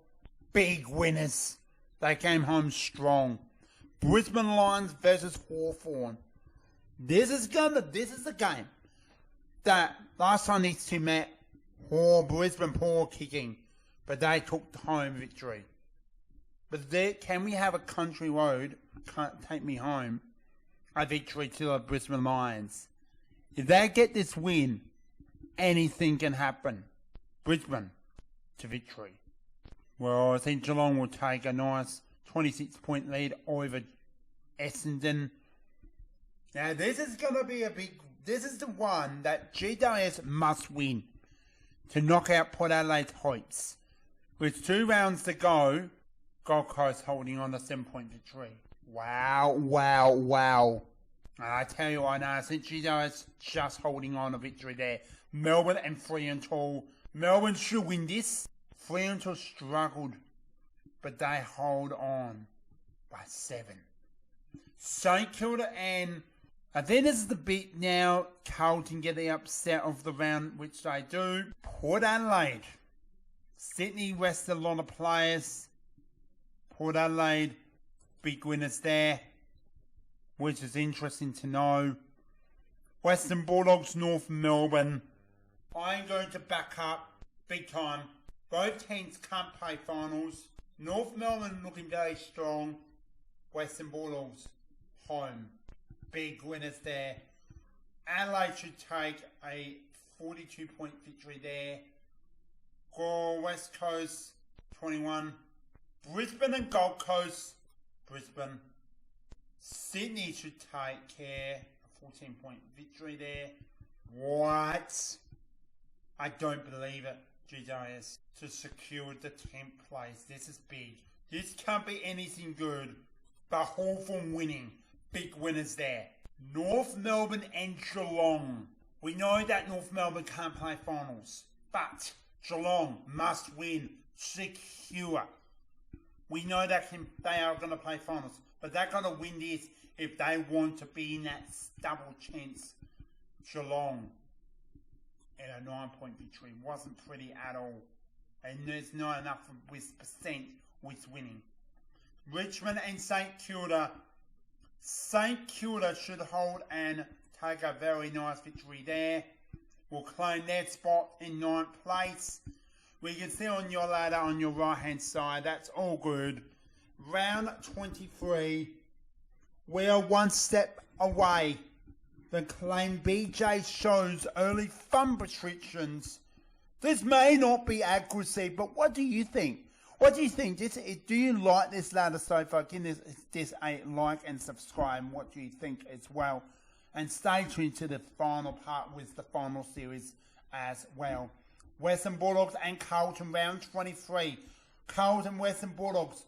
Big winners. They came home strong. Brisbane Lions versus Hawthorn. This is a game that last time these two met, Brisbane poor kicking, but they took the home victory. But can we have a country road, Can't Take Me Home, a victory to the Brisbane Lions? If they get this win, anything can happen. Brisbane to victory. Well, I think Geelong will take a nice 26-point lead over Essendon. Now, this is going to be this is the one that GWS must win to knock out Port Adelaide's hopes. With 2 rounds to go, Gold Coast holding on a 7-point victory. Wow. And I tell you what, I think GWS just holding on a victory there. Melbourne and Fremantle. Melbourne should win this. Fremantle struggled, but they hold on by 7. St Kilda and I think this is the bit now Carlton get the upset of the round, which they do. Port Adelaide. Sydney rest a lot of players. Port Adelaide, big winners there, which is interesting to know. Western Bulldogs, North Melbourne. I'm going to back up big time. Both teams can't play finals. North Melbourne looking very strong. Western Bulldogs, home. Big winners there. Adelaide should take a 42-point victory there. Gore, West Coast, 21. Brisbane and Gold Coast, Brisbane. Sydney should take care. A 14-point victory there. What? I don't believe it. GWS to secure the 10th place. This is big. This can't be anything good but Hawthorn winning. Big winners there. North Melbourne and Geelong. We know that North Melbourne can't play finals, but Geelong must win. Secure. We know that they are going to play finals, but they're going to win this if they want to be in that double chance. Geelong at a 9-point victory wasn't pretty at all, and there's not enough with percent with winning. Richmond and St Kilda. St Kilda should hold and take a very nice victory there. Will claim their spot in 9th place. We can see on your ladder on your right hand side, that's all good. Round 23, we are one step away. The claim BJ shows early fun restrictions. This may not be accuracy, but what do you think? What do you think? Do you like this ladder so far? Give this a like and subscribe. What do you think as well? And stay tuned to the final part with the final series as well. Western Bulldogs and Carlton, round 23. Carlton, Western Bulldogs.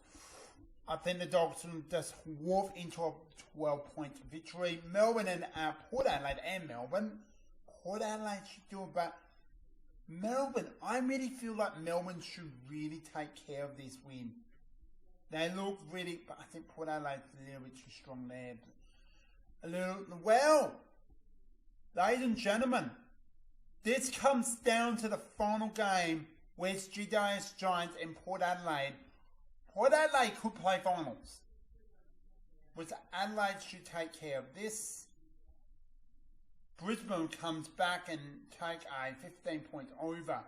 I think the Dogs just walk into a 12-point victory. Melbourne and Port Adelaide and Melbourne. Port Adelaide should do it, but Melbourne, I really feel like Melbourne should really take care of this win. They look really, but I think Port Adelaide's a little bit too strong there. Well, ladies and gentlemen, this comes down to the final game where it's GWS Giants and Port Adelaide. Port Adelaide could play finals, which Adelaide should take care of this. Brisbane comes back and take a 15-point over.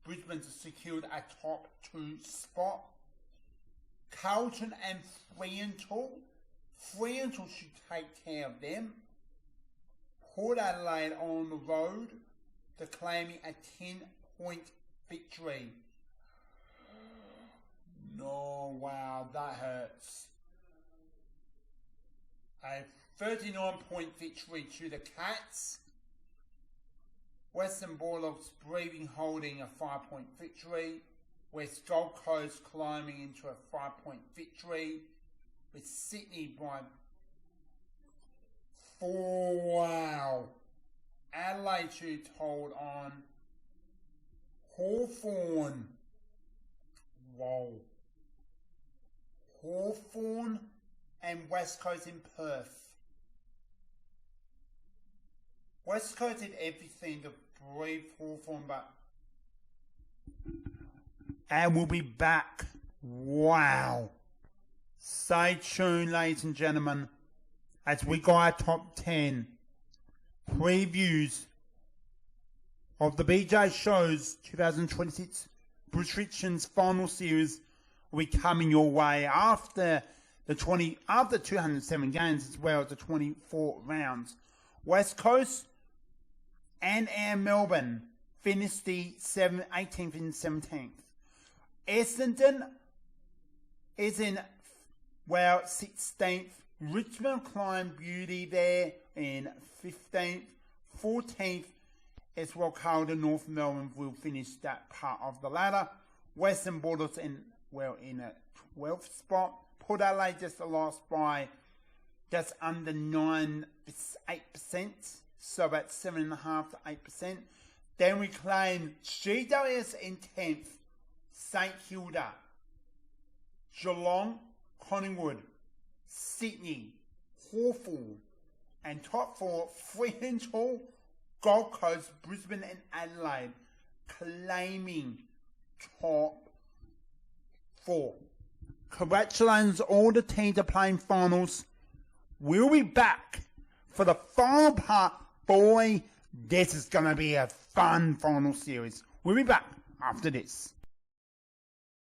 Brisbane's secured a top 2 spot. Carlton and Fremantle. Fremantle should take care of them. Port Adelaide on the road to claiming a 10-point victory. No, wow, that hurts. A 39-point victory to the Cats. Western Bulldogs breathing holding a 5-point victory. West Gold Coast climbing into a 5-point victory. With Sydney by 4. Wow. Adelaide should hold on. Hawthorn. Whoa. Hawthorn and West Coast in Perth. West Coast did everything to breathe Hawthorn, but and we'll be back. Wow. Stay tuned, ladies and gentlemen, as we got our top 10 previews of the BJ Shows 2026 Restrictions Final Series will be coming your way after 207 games as well as the 24 rounds. West Coast and Melbourne finished the 18th and 17th. Essendon is in, 16th. Richmond climb beauty there in 15th. 14th is Wildcard. North Melbourne will finish that part of the ladder. Western Bulldogs in a 12th spot. Port Adelaide just lost by just under 8%, so about 7.5% to 8%. Then we claim GWS in 10th, St Kilda, Geelong, Collingwood, Sydney, Hawthorn, and top 4, Fremantle, Gold Coast, Brisbane and Adelaide, claiming top 4. Congratulations, all the teams are playing finals. We'll be back for the final part. Boy, this is going to be a fun final series. We'll be back after this.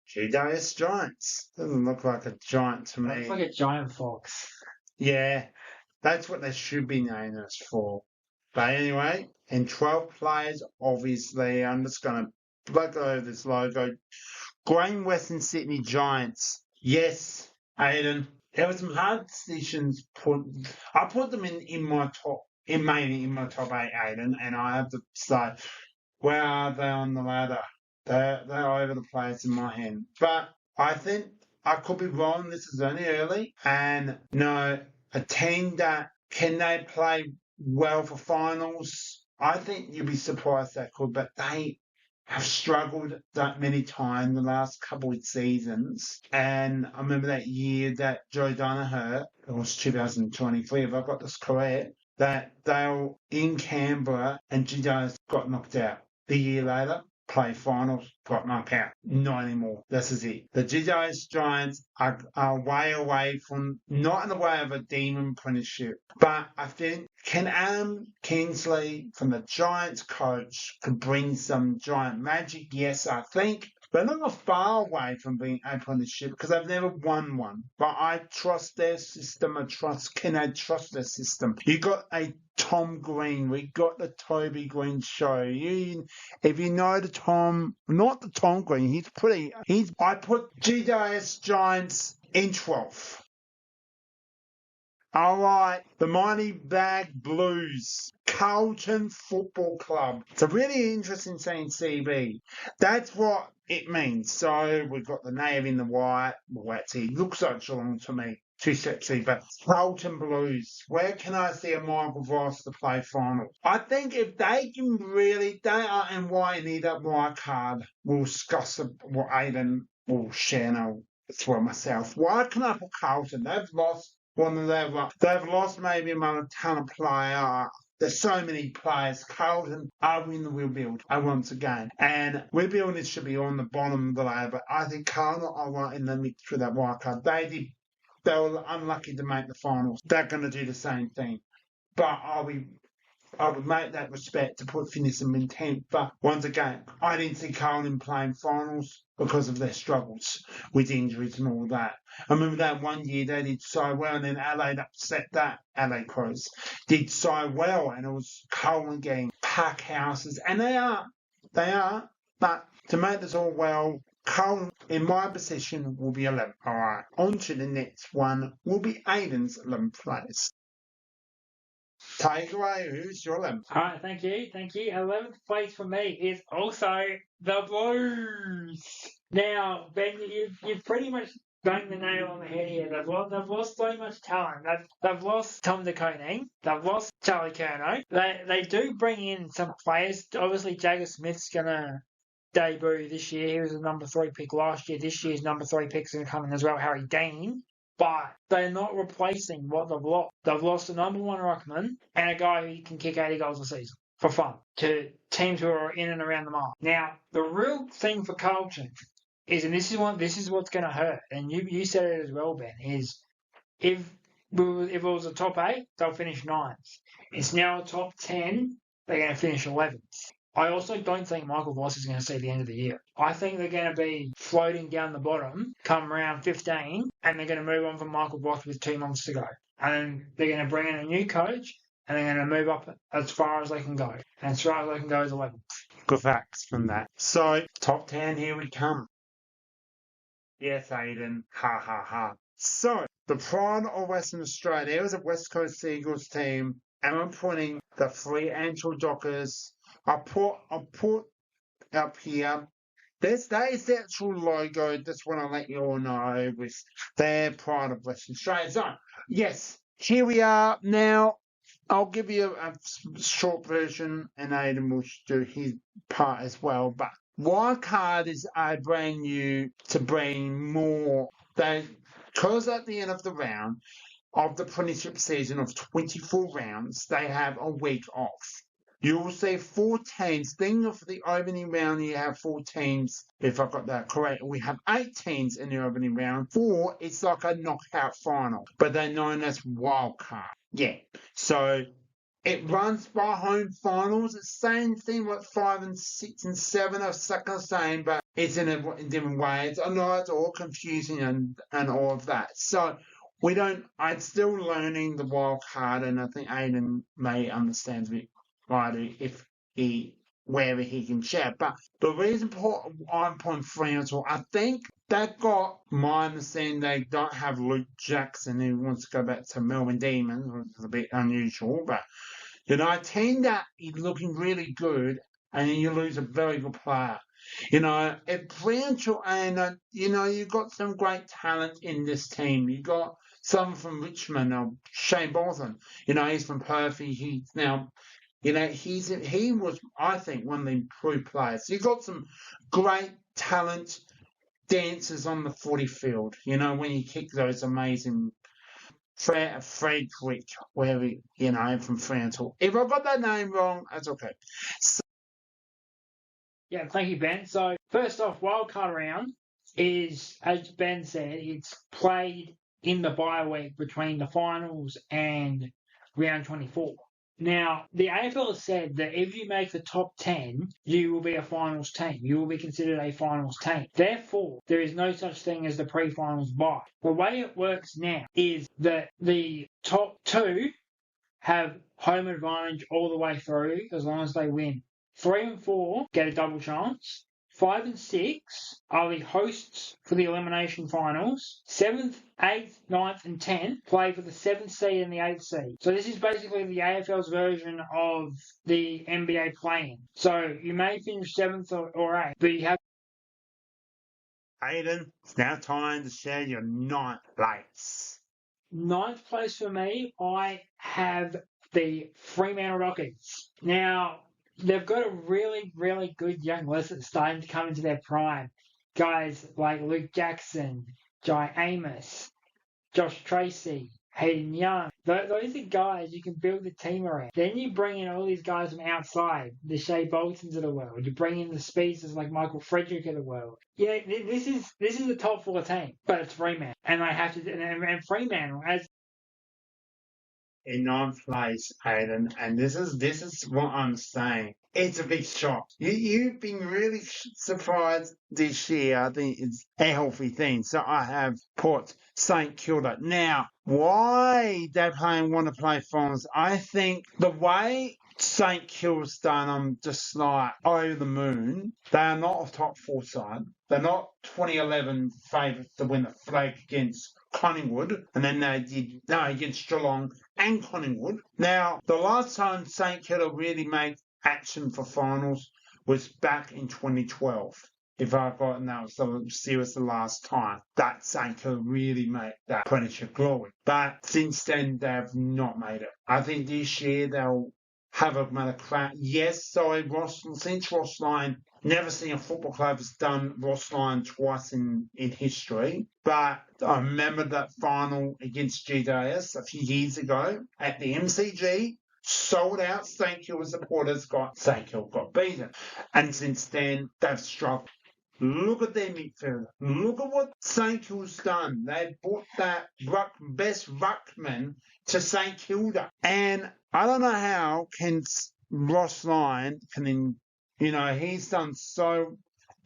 GWS Giants. Doesn't look like a giant to me. Looks like a giant fox. Yeah, that's what they should be named us for. But anyway, and 12 players, obviously. I'm just going to look over this logo. Grain Western Sydney Giants. Yes, Aiden. There were some hard decisions I put them in my top, mainly in my top 8, Aiden, and I have to say, where are they on the ladder? They're over the place in my hand. But I think I could be wrong. This is only early. And no, a team that can they play well for finals? I think you'd be surprised they could, but they have struggled that many times the last couple of seasons. And I remember that year that Joe Danaher, it was 2023, if I got this correct, that they were in Canberra and GWS got knocked out. The year later, play finals, got knocked out. Not anymore. This is it. The GWS Giants are way away from, not in the way of a demon premiership, but I think can Adam Kingsley from the Giants coach could bring some giant magic? Yes, I think. They're not far away from being a premiership because they've never won one. But I trust their system. Can I trust their system? You got a Tom Green. We got the Toby Green show. If you know the Tom, not the Tom Green, I put GWS Giants in 12th. All right, the Mighty Bag Blues, Carlton Football Club. It's a really interesting saying CB. That's what it means. So we've got the nave in the white. Well, that's it. Looks like Geelong to me. Too sexy, but Carlton Blues. Where can I see a Michael Voss to play final? I think if they can really, they are and why need that Wildcard. We'll discuss what Aiden will share as well myself. Why can I put Carlton? They've lost. They've lost maybe among a ton of players. There's so many players. Carlton are in the rebuild once again. And rebuilding should be on the bottom of the ladder. But I think Carlton are right in the mix for that wildcard. They were unlucky to make the finals. They're going to do the same thing. But I would make that respect to put Finnison in 10th. But once again, I didn't see Carlton playing finals because of their struggles with injuries and all that. I remember that one year they did so well and then Adelaide upset that. Adelaide Crows did so well and it was Carlton getting pack houses. And they are. But to make this all well, Carlton, in my position, will be 11th. All right, on to the next one will be Aiden's 11th place. Take away, who's your 11th? All right, thank you. 11th place for me is also the Blues. Now, Ben, you've pretty much banged the nail on the head here. They've lost so much talent. They've lost Tom DeConing. They've lost Charlie Curnow. They do bring in some players. Obviously, Jagger Smith's going to debut this year. He was a number 3 pick last year. This year's number 3 pick's going to come in as well, Harry Dean. But they're not replacing what they've lost. They've lost a number 1 ruckman and a guy who can kick 80 goals a season for fun to teams who are in and around the mark. Now, the real thing for Carlton is, and this is what's going to hurt, and you said it as well, Ben, is if it was a top 8, they'll finish 9th. It's now a top 10, they're going to finish 11th. I also don't think Michael Voss is going to see the end of the year. I think they're going to be floating down the bottom come round 15 and they're going to move on from Michael Voss with 2 months to go. And then they're going to bring in a new coach and they're going to move up as far as they can go. And as far as they can go is 11th. Good facts from that. So, top 10, here we come. Yes, Aiden. Ha ha ha. So, the pride of Western Australia, there was a West Coast Eagles team, and I'm putting the Fremantle Dockers. I'll put up here. That is the actual logo. Just want to let you all know with their pride of Western Australia. So, yes, here we are. Now, I'll give you a short version, and Aiden will do his part as well. But Wildcard is I bring you to bring more. Because at the end of the round of the Premiership season of 24 rounds, they have a week off. You will see 4 teams. Think of the opening round, you have 4 teams. If I got that correct, we have 8 teams in the opening round. 4, it's like a knockout final, but they're known as wildcard. Yeah. So it runs by home finals. It's the same thing like 5 and 6 and 7 are the same, but it's in different ways. I know it's all confusing and all of that. So I'm still learning the wild card, and I think Aiden may understand a bit right if wherever he can share. But the reason I'm putting Fremantle, I think they've got my understanding they don't have Luke Jackson who wants to go back to Melbourne Demons, which is a bit unusual, but a team that is looking really good and then you lose a very good player. If Fremantle and you've got some great talent in this team. You got some from Richmond, Shane Bolton. He's from Perth. He's now he was, I think, one of the improved players. You've got some great talent dancers on the footy field, when you kick those amazing Frederick, from Fremantle. If I got that name wrong, that's okay. Yeah, thank you, Ben. So, first off, wildcard round is, as Ben said, it's played in the bye week between the finals and round 24. Now, the AFL has said that if you make the top 10, you will be a finals team. You will be considered a finals team. Therefore, there is no such thing as the pre-finals bye. The way it works now is that the top 2 have home advantage all the way through as long as they win. 3 and 4 get a double chance. 5 and 6 are the hosts for the elimination finals. 7th, 8th, 9th and 10th play for the 7th seed and the 8th seed. So this is basically the AFL's version of the NBA play-in. So you may finish 7th or 8th, but you have... Aiden, it's now time to share your 9th place. 9th place for me, I have the Fremantle Rockets. Now, they've got a really, really good young list that's starting to come into their prime. Guys like Luke Jackson, Jai Amos, Josh Tracy, Hayden Young. Those are guys you can build a team around. Then you bring in all these guys from outside, the Shea Boltons of the world. You bring in the speedsters like Michael Frederick of the world. Yeah, this is the top 4 team, but it's Fremantle, and I have to. And Fremantle as in 9th place, Aiden, and this is what I'm saying. It's a big shock. You've been really surprised this year. I think it's a healthy thing. So I have put St Kilda. Now, why they want to play finals? I think the way St Kilda's done, I'm just like over the moon. They are not a top 4 side. They're not 2011 favourites to win the flag against Collingwood, and then they did against Geelong and Collingwood. Now, the last time St Kilda really made action for finals was back in 2012. If I've gotten that was the last time that St Kilda really made that Premiership glory. But since then, they've not made it. I think this year they'll have another crack. Yes, sorry, since Ross Lyon, never seen a football club has done Ross Lyon twice in history. But I remember that final against GJS a few years ago at the MCG. Sold out. St Kilda supporters St Kilda got beaten. And since then, they've struggled. Look at their midfield. Look at what St Kilda's done. They brought that best ruckman to St Kilda. And I don't know how Ross Lyon he's done so.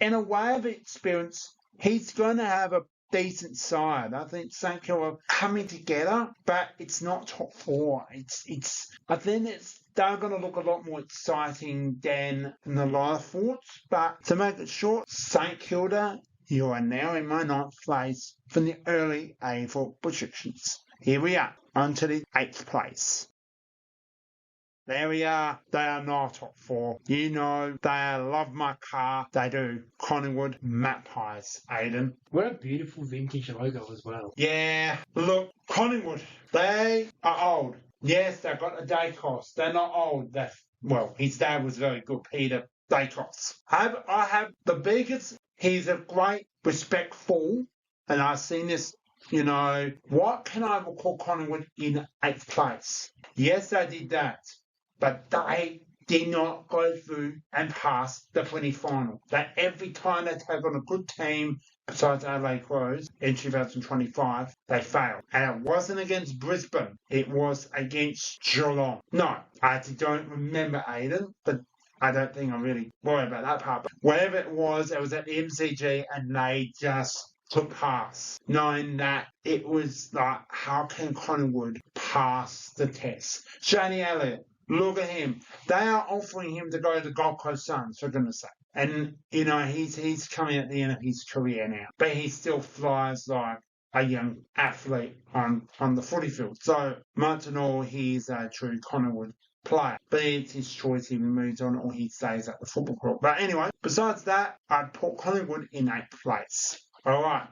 In a way of experience, he's going to have a decent side. I think St Kilda are coming together, but it's not top 4. I think they're going to look a lot more exciting than the Lions. But to make it short, St Kilda You are now in my 9th place from the early AFL predictions. Here we are, on to the 8th place. There we are. They are not top 4. You know, they love my car. They do. Collingwood Magpies, Aiden. What a beautiful vintage logo as well. Yeah, look, Collingwood, they are old. Yes, they've got a Dacos. They're not old. Well, his dad was very good, Peter Dacos. I have the biggest. He's a great, respectful, and I've seen this, what can I call Collingwood in 8th place? Yes, they did that, but they did not go through and pass the footy final. That every time they take on a good team, besides Adelaide Crows, in 2025, they failed. And it wasn't against Brisbane. It was against Geelong. No, I don't remember, Aiden, but I don't think I'm really worried about that part. But whatever it was at the MCG, and they just took pass, knowing that it was like, how can Collingwood pass the test? Shane Elliott, look at him. They are offering him to go to the Gold Coast Suns, for goodness sake. And, he's coming at the end of his career now. But he still flies like a young athlete on the footy field. So, much in all, he's a true Collingwood player. But it's his choice. He moves on or he stays at the football club. But anyway, besides that, I'd put Collingwood in 8th place. All right.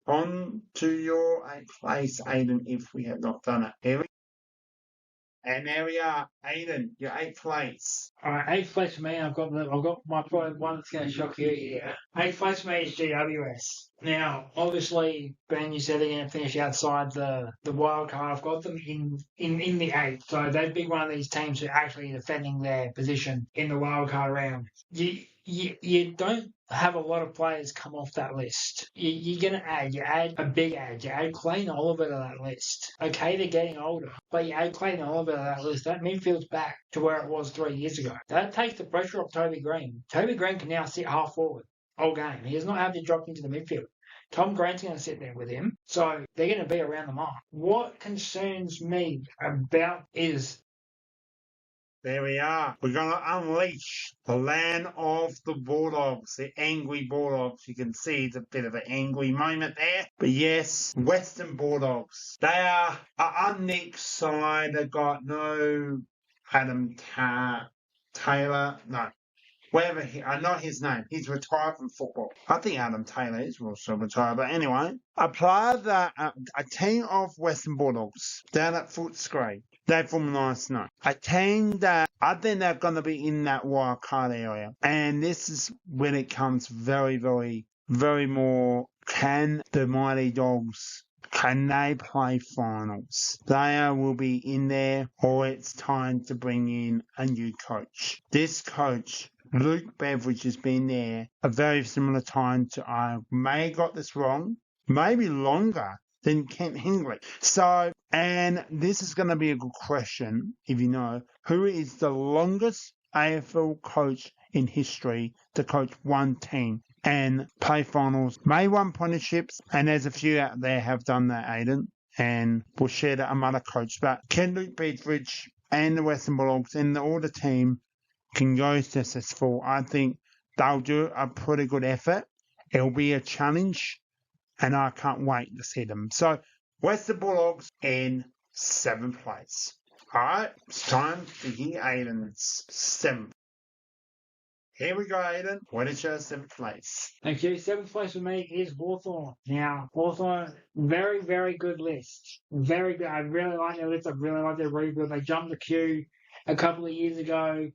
On to your 8th place, Aiden, if we have not done it. Here we go. And there we are, Aiden, your 8th place. All right, 8th place for me. I've got my probably one that's going to shock you here. 8th place for me is GWS. Now, obviously, Ben, you said they're going to finish outside the wild card. I've got them in the 8th, so they'd be one of these teams who are actually defending their position in the wild card round. You don't have a lot of players come off that list. You're going to add a big add. You add Clayton Oliver to that list. Okay, they're getting older, but you add Clayton Oliver to that list. That midfield's back to where it was 3 years ago. That takes the pressure off Toby Green. Toby Green can now sit half forward all game. He does not have to drop into the midfield. Tom Grant's going to sit there with him, so they're going to be around the mark. What concerns me about is there we are. We're going to unleash the land of the Bulldogs, the angry Bulldogs. You can see it's a bit of an angry moment there. But yes, Western Bulldogs. They are an unique side. They've got no Adam Taylor. No. Whatever, I know his name. He's retired from football. I think Adam Taylor is also retired. But anyway, a team of Western Bulldogs down at Footscray. They're from last night. A team that I think they're going to be in that wild card area. And this is when it comes very, very, very more. Can the Mighty Dogs, can they play finals? They will be in there, or it's time to bring in a new coach. This coach, Luke Beveridge, has been there a very similar time to, I may have got this wrong, maybe longer than Kent Hingley. So, and this is going to be a good question, if you know, who is the longest AFL coach in history to coach one team and play finals, may won premierships, and there's a few out there have done that, Aiden, and we'll share that another coach. But can Luke Beveridge and the Western Bulldogs and all the team can go successful? I think they'll do a pretty good effort. It'll be a challenge, and I can't wait to see them. So, Western Bulldogs in 7th place. All right, it's time to hear Aiden's 7th. Here we go, Aiden. What is your 7th place? Thank you. 7th place for me is Hawthorn. Now, Hawthorn, very, very good list. Very good. I really like their list. I really like their rebuild. They jumped the queue a couple of years ago.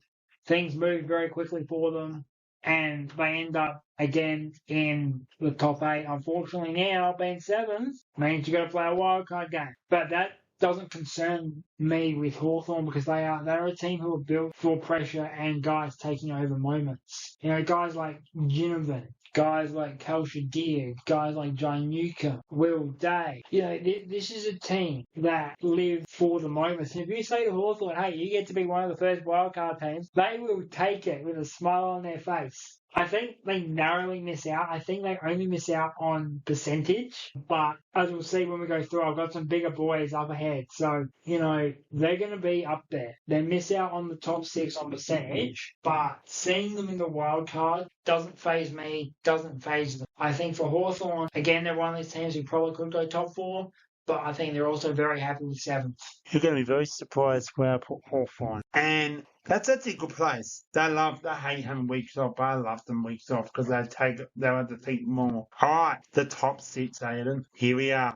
Things moved very quickly for them, and they end up again in the top 8. Unfortunately, now being 7th means you've got to play a wild card game. But that doesn't concern me with Hawthorn because they're a team who are built for pressure and guys taking over moments. You know, guys like Ginnivan, guys like Cal Shadir, guys like John Newcomb, Will Day. You know, this is a team that live for the moments. And if you say to Hawthorn, hey, you get to be one of the first wildcard teams, they will take it with a smile on their face. I think they narrowly miss out. I think they only miss out on percentage. But as we'll see when we go through, I've got some bigger boys up ahead. So, you know, So they're going to be up there. They miss out on the top 6 on percentage, but seeing them in the wild card doesn't faze me, doesn't faze them. I think for Hawthorn, again, they're one of these teams who probably could go top 4, but I think they're also very happy with 7th. You're going to be very surprised where I put Hawthorn. And that's actually a good place. They hate having weeks off, but I love them weeks off because they want to take more. All right, the top 6, Aiden. Here we are.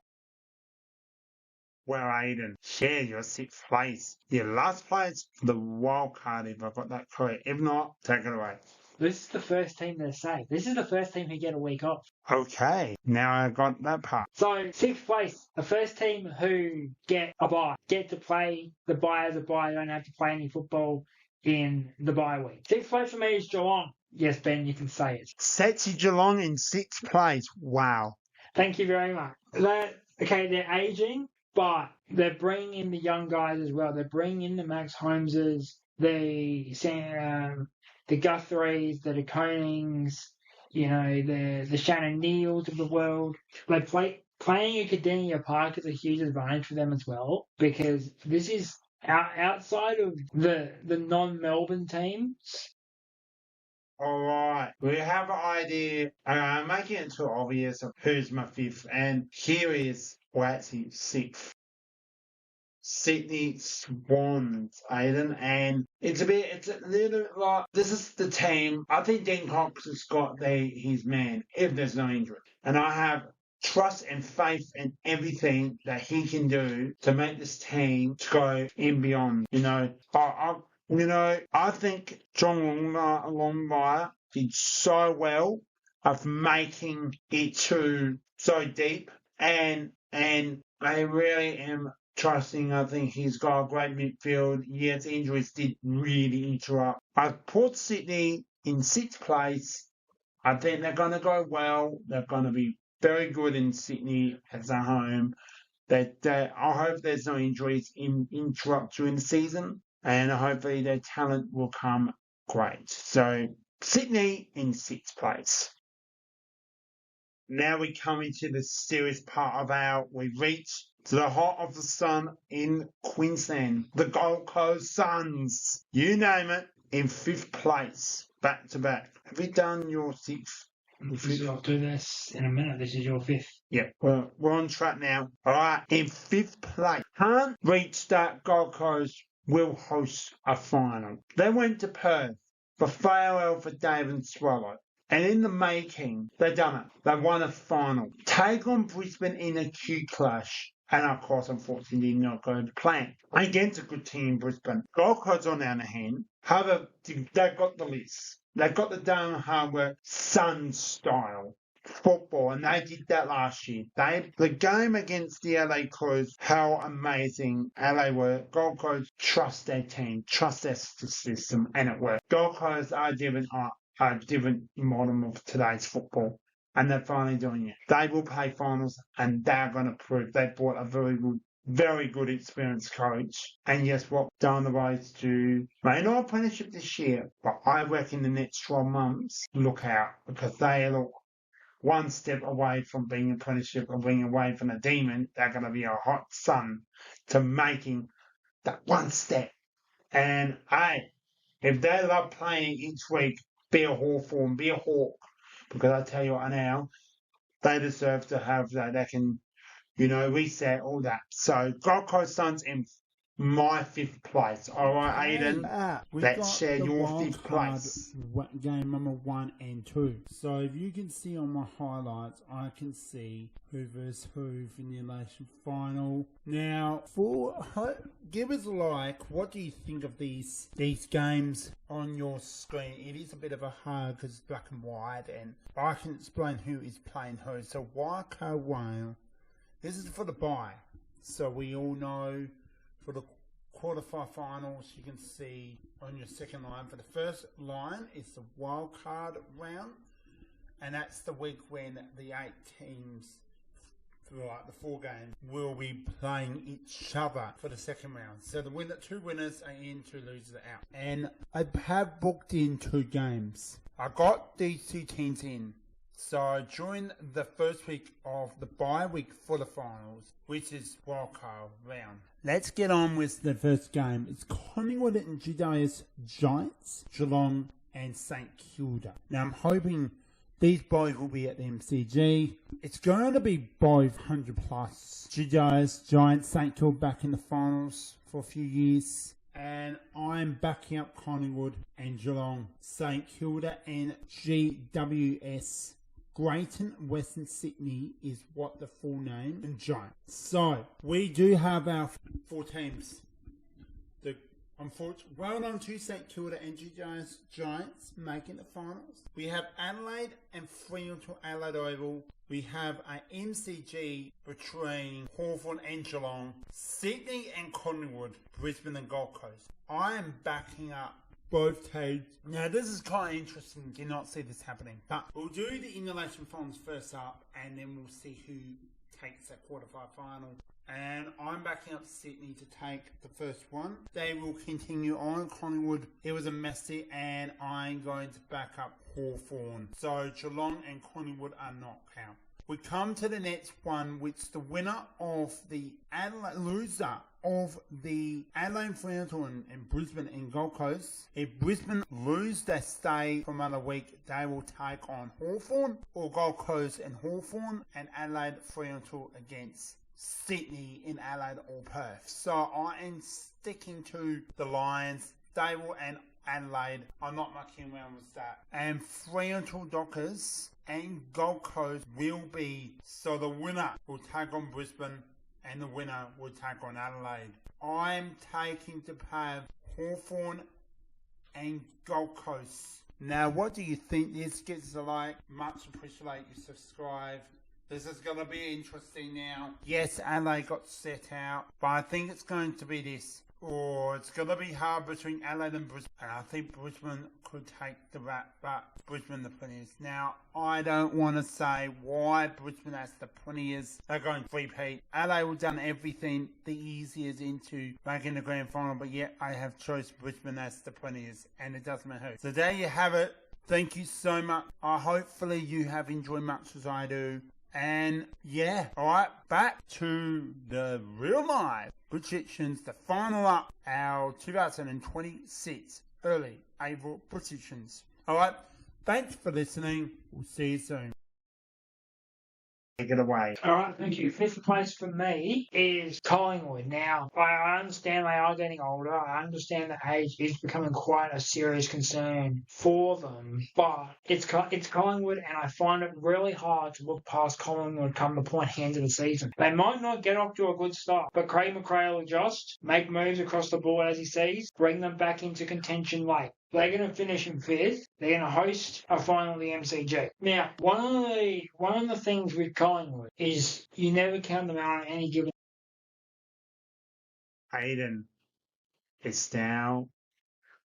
Well, Aiden, share your 6th place. Your last place for the wild card, if I got that correct. If not, take it away. This is the first team they're safe. This is the first team who get a week off. Okay, now I got that part. So, 6th place, the first team who get a bye, get to play the bye as a bye, don't have to play any football in the bye week. 6th place for me is Geelong. Yes, Ben, you can say it. Setsy Geelong in 6th place. Wow. Thank you very much. They're aging, but they're bringing in the young guys as well. They're bringing in the Max Holmeses, the Guthries, the DeConings, the Shannon Neals of the world. Playing at Cardinia Park is a huge advantage for them as well, because this is outside of the non-Melbourne teams. All right, we have an idea. I'm making it too obvious of who's my 5th, and here is, well, actually 6th. Sydney Swans, Aiden, and it's a little bit like, this is the team. I think Dean Cox has got his man if there's no injury, and I have trust and faith in everything that he can do to make this team to go in beyond. I think John Longmire did so well of making it so deep, and I really am trusting. I think he's got a great midfield. Yes, injuries did really interrupt. I've put Sydney in 6th place. I think they're going to go well. They're going to be very good in Sydney as a home. I hope there's no injuries interrupt during the season, and hopefully their talent will come great. So Sydney in 6th place. Now we come into the serious part of we reach to the heart of the sun in Queensland. The Gold Coast Suns, you name it, in 5th place, back to back. Have you done your 6th? I'll do this in a minute. This is your 5th. Yeah, well, we're on track now. All right, in 5th place. Can't reach that. Gold Coast will host a final. They went to Perth for farewell for David Swallow. And in the making, they've done it. They won a final. Take on Brisbane in a Q clash. And of course, unfortunately, did not go to plan. Against a good team in Brisbane. Gold Coast on the other hand, however, they've got the list. They've got the down hard work, Sun style football, and they did that last year. The game against the LA Crows, how amazing LA were. Gold Coast trust their team, trust their system, and it worked. Gold Coast are a different model of today's football, and they're finally doing it. They will play finals, and they're going to prove they brought a very good experienced coach. And yes, what down the road to may not Premiership this year, but I reckon the next 12 months, look out, because they look one step away from being a Premiership and being away from a demon. They're going to be a hot sun to making that one step. And if they love playing each week, be a Hawthorn, be a Hawk, because I tell you what now, they deserve to have that. They can, reset all that. So Gold Coast Suns in my 5th place. All right, Aiden, let's share your 5th place. Game number 1 and 2. So if you can see on my highlights, I can see who versus who in the elimination final. Now, give us a like. What do you think of these games on your screen? It is a bit of a hard because it's black and white, and I can explain who is playing who. So Wildcard 1, this is for the bye. So we all know for the quarterfinals, you can see on your second line. For the first line, it's the wildcard round, and that's the week when the 8 teams, like the 4 games, will be playing each other for the second round. So the 2 winners are in, 2 losers are out. And I have booked in 2 games. I got these 2 teams in. So during the first week of the bye week for the finals, which is Wildcard round. Let's get on with the first game. It's Collingwood and Judaeus Giants, Geelong and St Kilda. Now I'm hoping these boys will be at the MCG. It's going to be both 100 plus. Judaeus Giants, St Kilda back in the finals for a few years. And I'm backing up Collingwood and Geelong, St Kilda and GWS. Greyton, Western Sydney is what the full name, and Giants. So, we do have our 4 teams. Well done to St Kilda and GWS Giants making the finals. We have Adelaide and Fremantle Adelaide Oval. We have an MCG between Hawthorn and Geelong, Sydney and Collingwood, Brisbane and Gold Coast. I am backing up both teams. Now this is kind of interesting, did not see this happening. But we'll do the Inhalation Finals first up and then we'll see who takes that quarterfinal final. And I'm backing up Sydney to take the first one. They will continue on. Collingwood, it was a messy, and I'm going to back up Hawthorn. So Geelong and Collingwood are not count. We come to the next one, which the winner of the loser of the Adelaide, Fremantle and Brisbane and Gold Coast. If Brisbane lose, they stay for another week. They will take on Hawthorn, or Gold Coast and Hawthorn, and Adelaide, Fremantle against Sydney in Adelaide or Perth. So I am sticking to the Lions, Stable and Adelaide. I'm not mucking around with that. And Fremantle Dockers and Gold Coast will be, so the winner will take on Brisbane and the winner will take on Adelaide. I'm taking to have Hawthorn and Gold Coast. Now what do you think? This gets a like. Much appreciate you subscribe. This is going to be interesting now. Yes, Adelaide got set out, but I think it's going to be this. Or it's going to be hard between Adelaide and Brisbane. And I think Brisbane could take the rap, but Brisbane the Premiers. Now, I don't want to say why Brisbane has the Premiers. They're going to repeat. Adelaide have done everything the easiest into making the grand final, but yet I have chosen Brisbane as the Premiers, and it doesn't matter who. So there you have it. Thank you so much. Hopefully you have enjoyed much as I do. And yeah, alright, back to the real life predictions, the final up, our 2026 early April predictions. Alright, thanks for listening. We'll see you soon. Take it away. All right, thank you. Fifth place for me is Collingwood. Now, I understand they are getting older. I understand that age is becoming quite a serious concern for them. But it's Collingwood, and I find it really hard to look past Collingwood come the point end of the season. They might not get off to a good start, but Craig McRae will adjust, make moves across the board as he sees, bring them back into contention late. They're going to finish in 5th. They're going to host a final of the MCG. Now, one of the things with Collingwood is you never count them out on any given. Aiden, it's now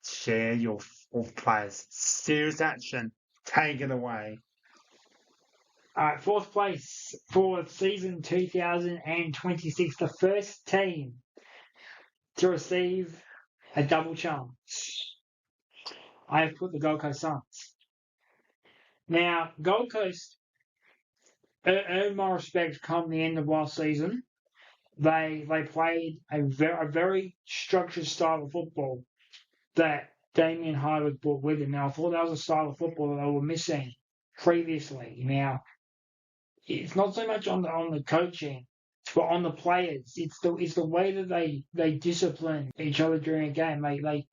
share your 4th players. Serious action. Take it away. All right, 4th place for season 2026. The first team to receive a double chance. I have put the Gold Coast Suns. Now, Gold Coast earned my respect come the end of last season. They played a very structured style of football that Damien Hardwick brought with him. Now, I thought that was a style of football that they were missing previously. Now, it's not so much on the coaching, but on the players. It's the way that they discipline each other during a game.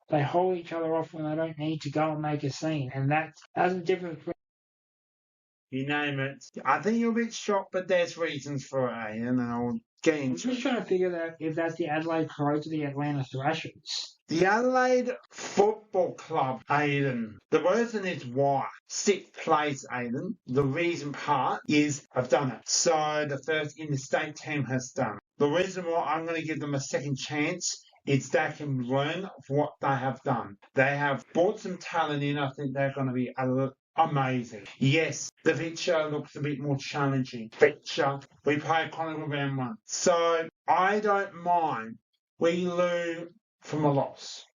They hold each other off when they don't need to go and make a scene, and that's a difference. You name it. I think you're a bit shocked, but there's reasons for it, and I'll get I'm into just it. trying to figure out if that's the Adelaide Crows or the Atlanta Thrashers. The Adelaide Football Club, Aiden. The reason is why. 6th place, Aiden. The reason part is I've done it. So the first interstate team has done it. The reason why I'm going to give them a second chance is they can learn what they have done. They have brought some talent in. I think they're going to be amazing. Yes, the picture looks a bit more challenging. We play Collingwood round 1. So I don't mind. We lose from a loss.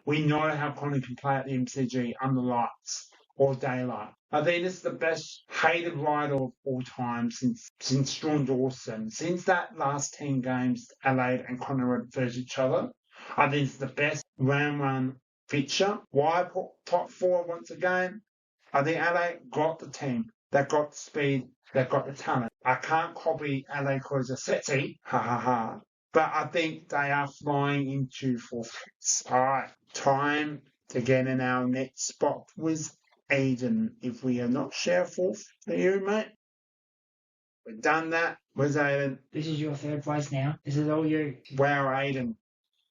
We know how Collingwood can play at the MCG under lights. or daylight. I think it's the best hated rider of all time since Sean Dawson. Since that last 10 games, Adelaide and Collingwood versus each other, I think it's the best round one fixture. Why put top 4 once again? I think Adelaide got the team. They got the speed. They got the talent. I can't copy Adelaide because they're sexy. Ha ha ha. But I think they are flying into fourth place. All right. Time to get in our next spot with Aiden. If we are not share fourth for you, mate. We've done that. Where's Aiden? This is your third place now. This is all you. Wow, Aiden.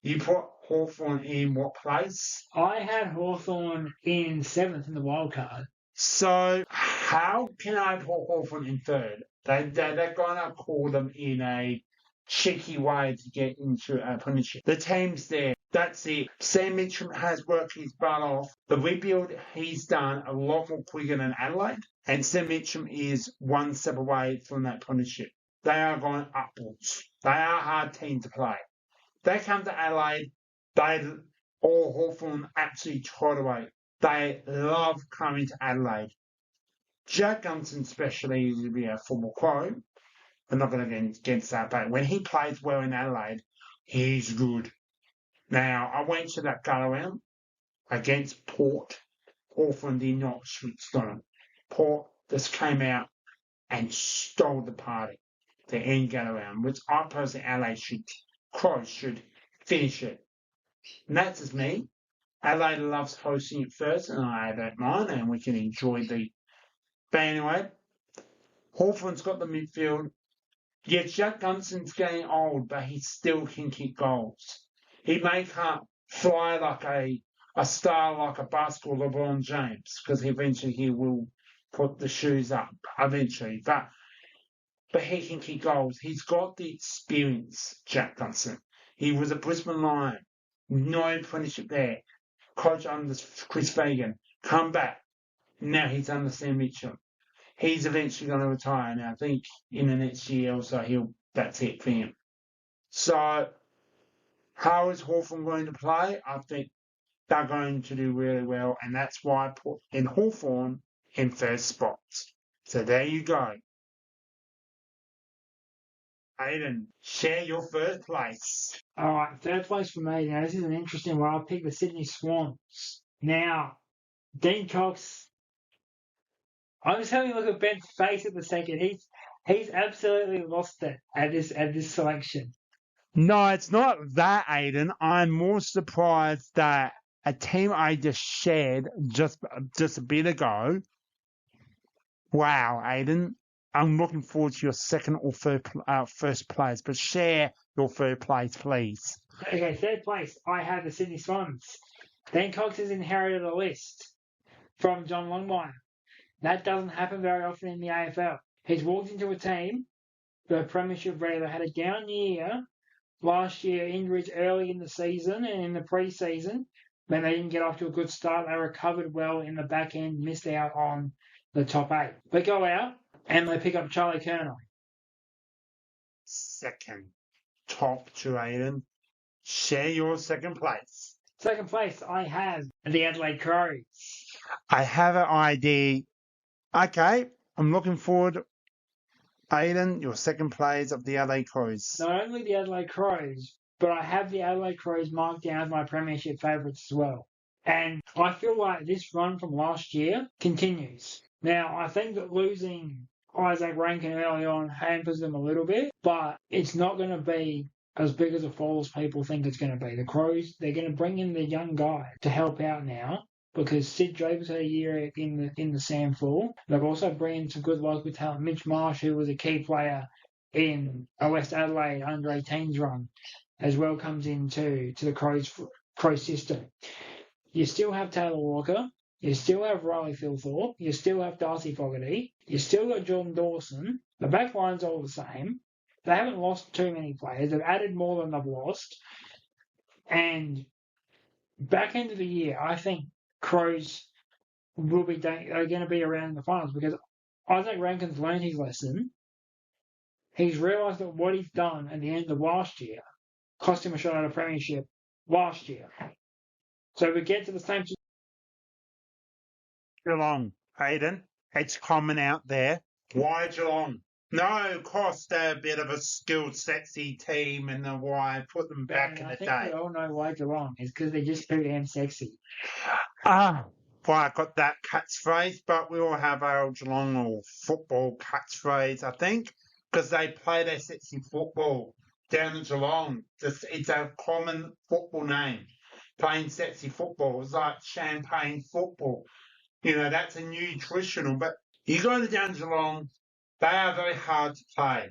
You put Hawthorn in what place? I had Hawthorn in 7th in the wildcard. So how can I put Hawthorn in third? They're going to call them in a cheeky way to get into a Premiership. The team's there. That's it. Sam Mitchell has worked his butt off. The rebuild he's done a lot more quicker than Adelaide. And Sam Mitchell is one step away from that Premiership. They are going upwards. They are a hard team to play. They come to Adelaide. Hawthorn actually trot away. They love coming to Adelaide. Jack Gunston especially is to be a football quote. I'm not going to get against that, but when he plays well in Adelaide, he's good. Now, I went to that go-around against Port. Hawthorn did not stone. Port just came out and stole the party. The end go-around, which I personally Adelaide Crows should finish it. And that's just me. Adelaide loves hosting it first, and I don't mind, and we can enjoy the. But anyway, Hawthorn's got the midfield. Yeah, Jack Gunston's getting old, but he still can kick goals. He may can't fly like a star like a basketball LeBron James, because eventually he will put the shoes up eventually. But he can kick goals. He's got the experience, Jack Gunston. He was a Brisbane Lion. No Premiership there. Coach under Chris Fagan. Come back. Now he's under Sam Mitchell. He's eventually going to retire. Now I think in the next year or so that's it for him. So how is Hawthorn going to play? I think they're going to do really well, and that's why I put in Hawthorn in first spot. So there you go. Aiden, share your first place. All right, third place for me. Now, this is an interesting one. I picked the Sydney Swans. Now, Dean Cox, I'm just having a look at Ben's face at the second. He's absolutely lost it at this selection. No, it's not that, Aiden. I'm more surprised that a team I just shared just a bit ago. Wow, Aiden. I'm looking forward to your second or first place, but share your third place, please. Okay, third place, I have the Sydney Swans. Dean Cox has inherited a list from John Longmire. That doesn't happen very often in the AFL. He's walked into a team, the Premiership ready. They had a down year last year, injuries early in the season and in the pre-season. When they didn't get off to a good start, they recovered well in the back end, missed out on the top 8. They go out and they pick up Charlie Curnow. Second. Top 2, Aiden. Share your second place. Second place, I have the Adelaide Crows. I have an idea. Okay, I'm looking forward. Aiden, your second place of the Adelaide Crows. Not only the Adelaide Crows, but I have the Adelaide Crows marked down as my Premiership Favourites as well. And I feel like this run from last year continues. Now, I think that losing Isaac Rankin early on hampers them a little bit, but it's not going to be as big as a fall as people think it's going to be. The Crows, they're going to bring in the young guy to help out now, because Sid Draper's had a year in the SANFL. They've also brought in some good local talent. Mitch Marsh, who was a key player in a West Adelaide under-18s run, as well comes into the Crows system. You still have Taylor Walker. You still have Riley Philthorpe. You still have Darcy Fogarty. You still got Jordan Dawson. The back line's all the same. They haven't lost too many players. They've added more than they've lost. And back end of the year, I think Crows are going to be around in the finals, because Isaac Rankin's learned his lesson. He's realised that what he's done at the end of last year cost him a shot at a premiership last year. So we get to the same. Geelong, Aiden. It's common out there. Why Geelong? No, of course, they're a bit of a skilled, sexy team, and the why I put them back in I the think day. we all know why Geelong is because they're just too damn sexy. Why I got that catchphrase, but we all have our Geelong or football catchphrase, I think, because they play their sexy football down in Geelong. It's a common football name. Playing sexy football. It's like champagne football. That's a nutritional. But you go to down Geelong, they are very hard to play.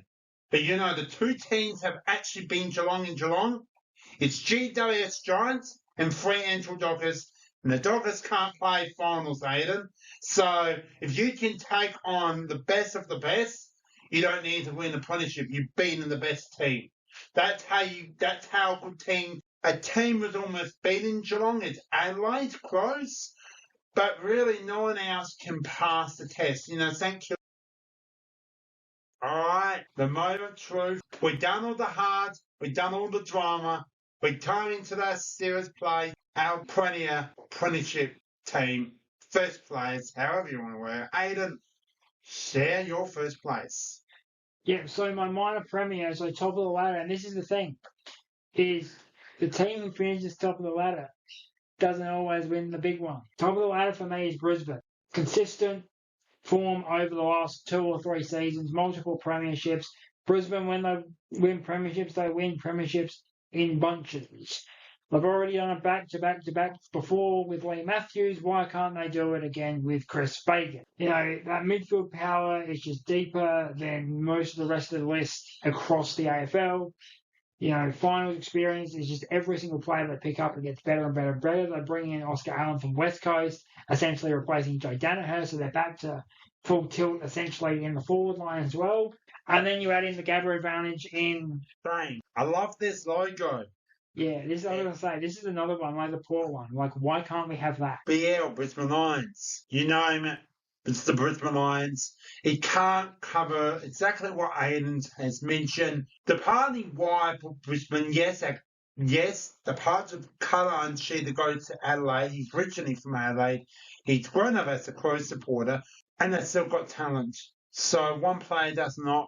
But the two teams have actually been Geelong and Geelong. It's GWS Giants and Fremantle Dockers. And the Dockers can't play finals, Aiden. So if you can take on the best of the best, you don't need to win the Premiership. You've beaten the best team. That's how a good team. A team was almost beaten Geelong. It's Adelaide close. But really, no one else can pass the test. Thank you. All right, the moment of truth. We've done all the hard. We've done all the drama. We turn into that serious play. Our Premiership team, first place, however you want to wear it. Aiden, share your first place. Yeah, so my minor premier is like top of the ladder, and this is the thing, is the team who finishes top of the ladder doesn't always win the big one. Top of the ladder for me is Brisbane. Consistent form over the last 2 or 3 seasons, multiple premierships. Brisbane, when they win premierships in bunches. They've already done it back to back before with Lee Matthews. Why can't they do it again with Chris Fagan? That midfield power is just deeper than most of the rest of the list across the AFL. Finals experience is just every single player they pick up, it gets better and better and better. They bring in Oscar Allen from West Coast, essentially replacing Joe Danaher, so they're back to full tilt essentially in the forward line as well. And then you add in the Gabba advantage in... I love this logo. Yeah, I was going to say, this is another one, like the poor one. Like, why can't we have that? BL, Brisbane Lions. You know him. It's the Brisbane Lions. He can't cover exactly what Aiden has mentioned. The partly why for Brisbane, yes, the parts of colour and she that goes to Adelaide. He's originally from Adelaide. He's grown up as a close supporter, and they've still got talent. So one player does not,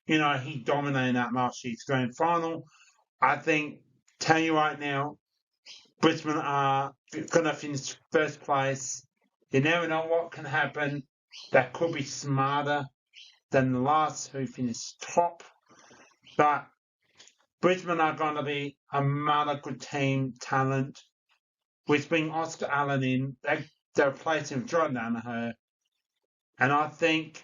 he dominated that last year's grand final. I think, tell you right now, Brisbane are going to finish first place. You never know what can happen. That could be smarter than the last who finished top. But Brisbane are going to be another good team, talent. With bringing Oscar Allen in, they're replacing John Danaher. And I think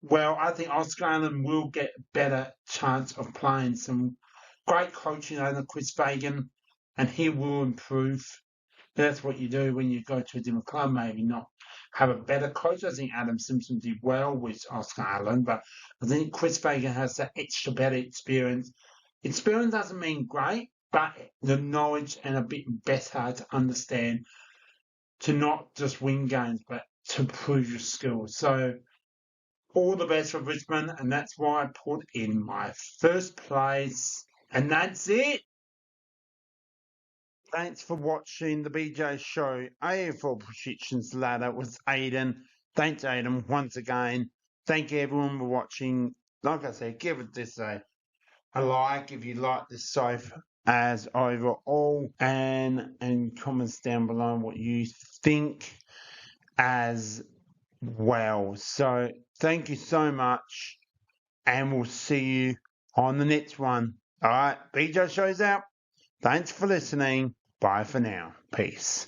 Oscar Allen will get a better chance of playing some great coaching under Chris Fagan, and he will improve. That's what you do when you go to a different club, maybe not have a better coach. I think Adam Simpson did well with Oscar Allen, but I think Chris Fagan has that extra better experience. Experience doesn't mean great, but the knowledge and a bit better to understand, to not just win games, but to prove your skills. So all the best for Brisbane, and that's why I put in my first place. And that's it. Thanks for watching the BJ Show. AFL Predictions Ladder with Aiden. Thanks, Aiden, once again. Thank you, everyone, for watching. Like I said, give it this a like if you like this so as overall, and comments down below what you think as well. So thank you so much, and we'll see you on the next one. All right, BJ Show's out. Thanks for listening. Bye for now. Peace.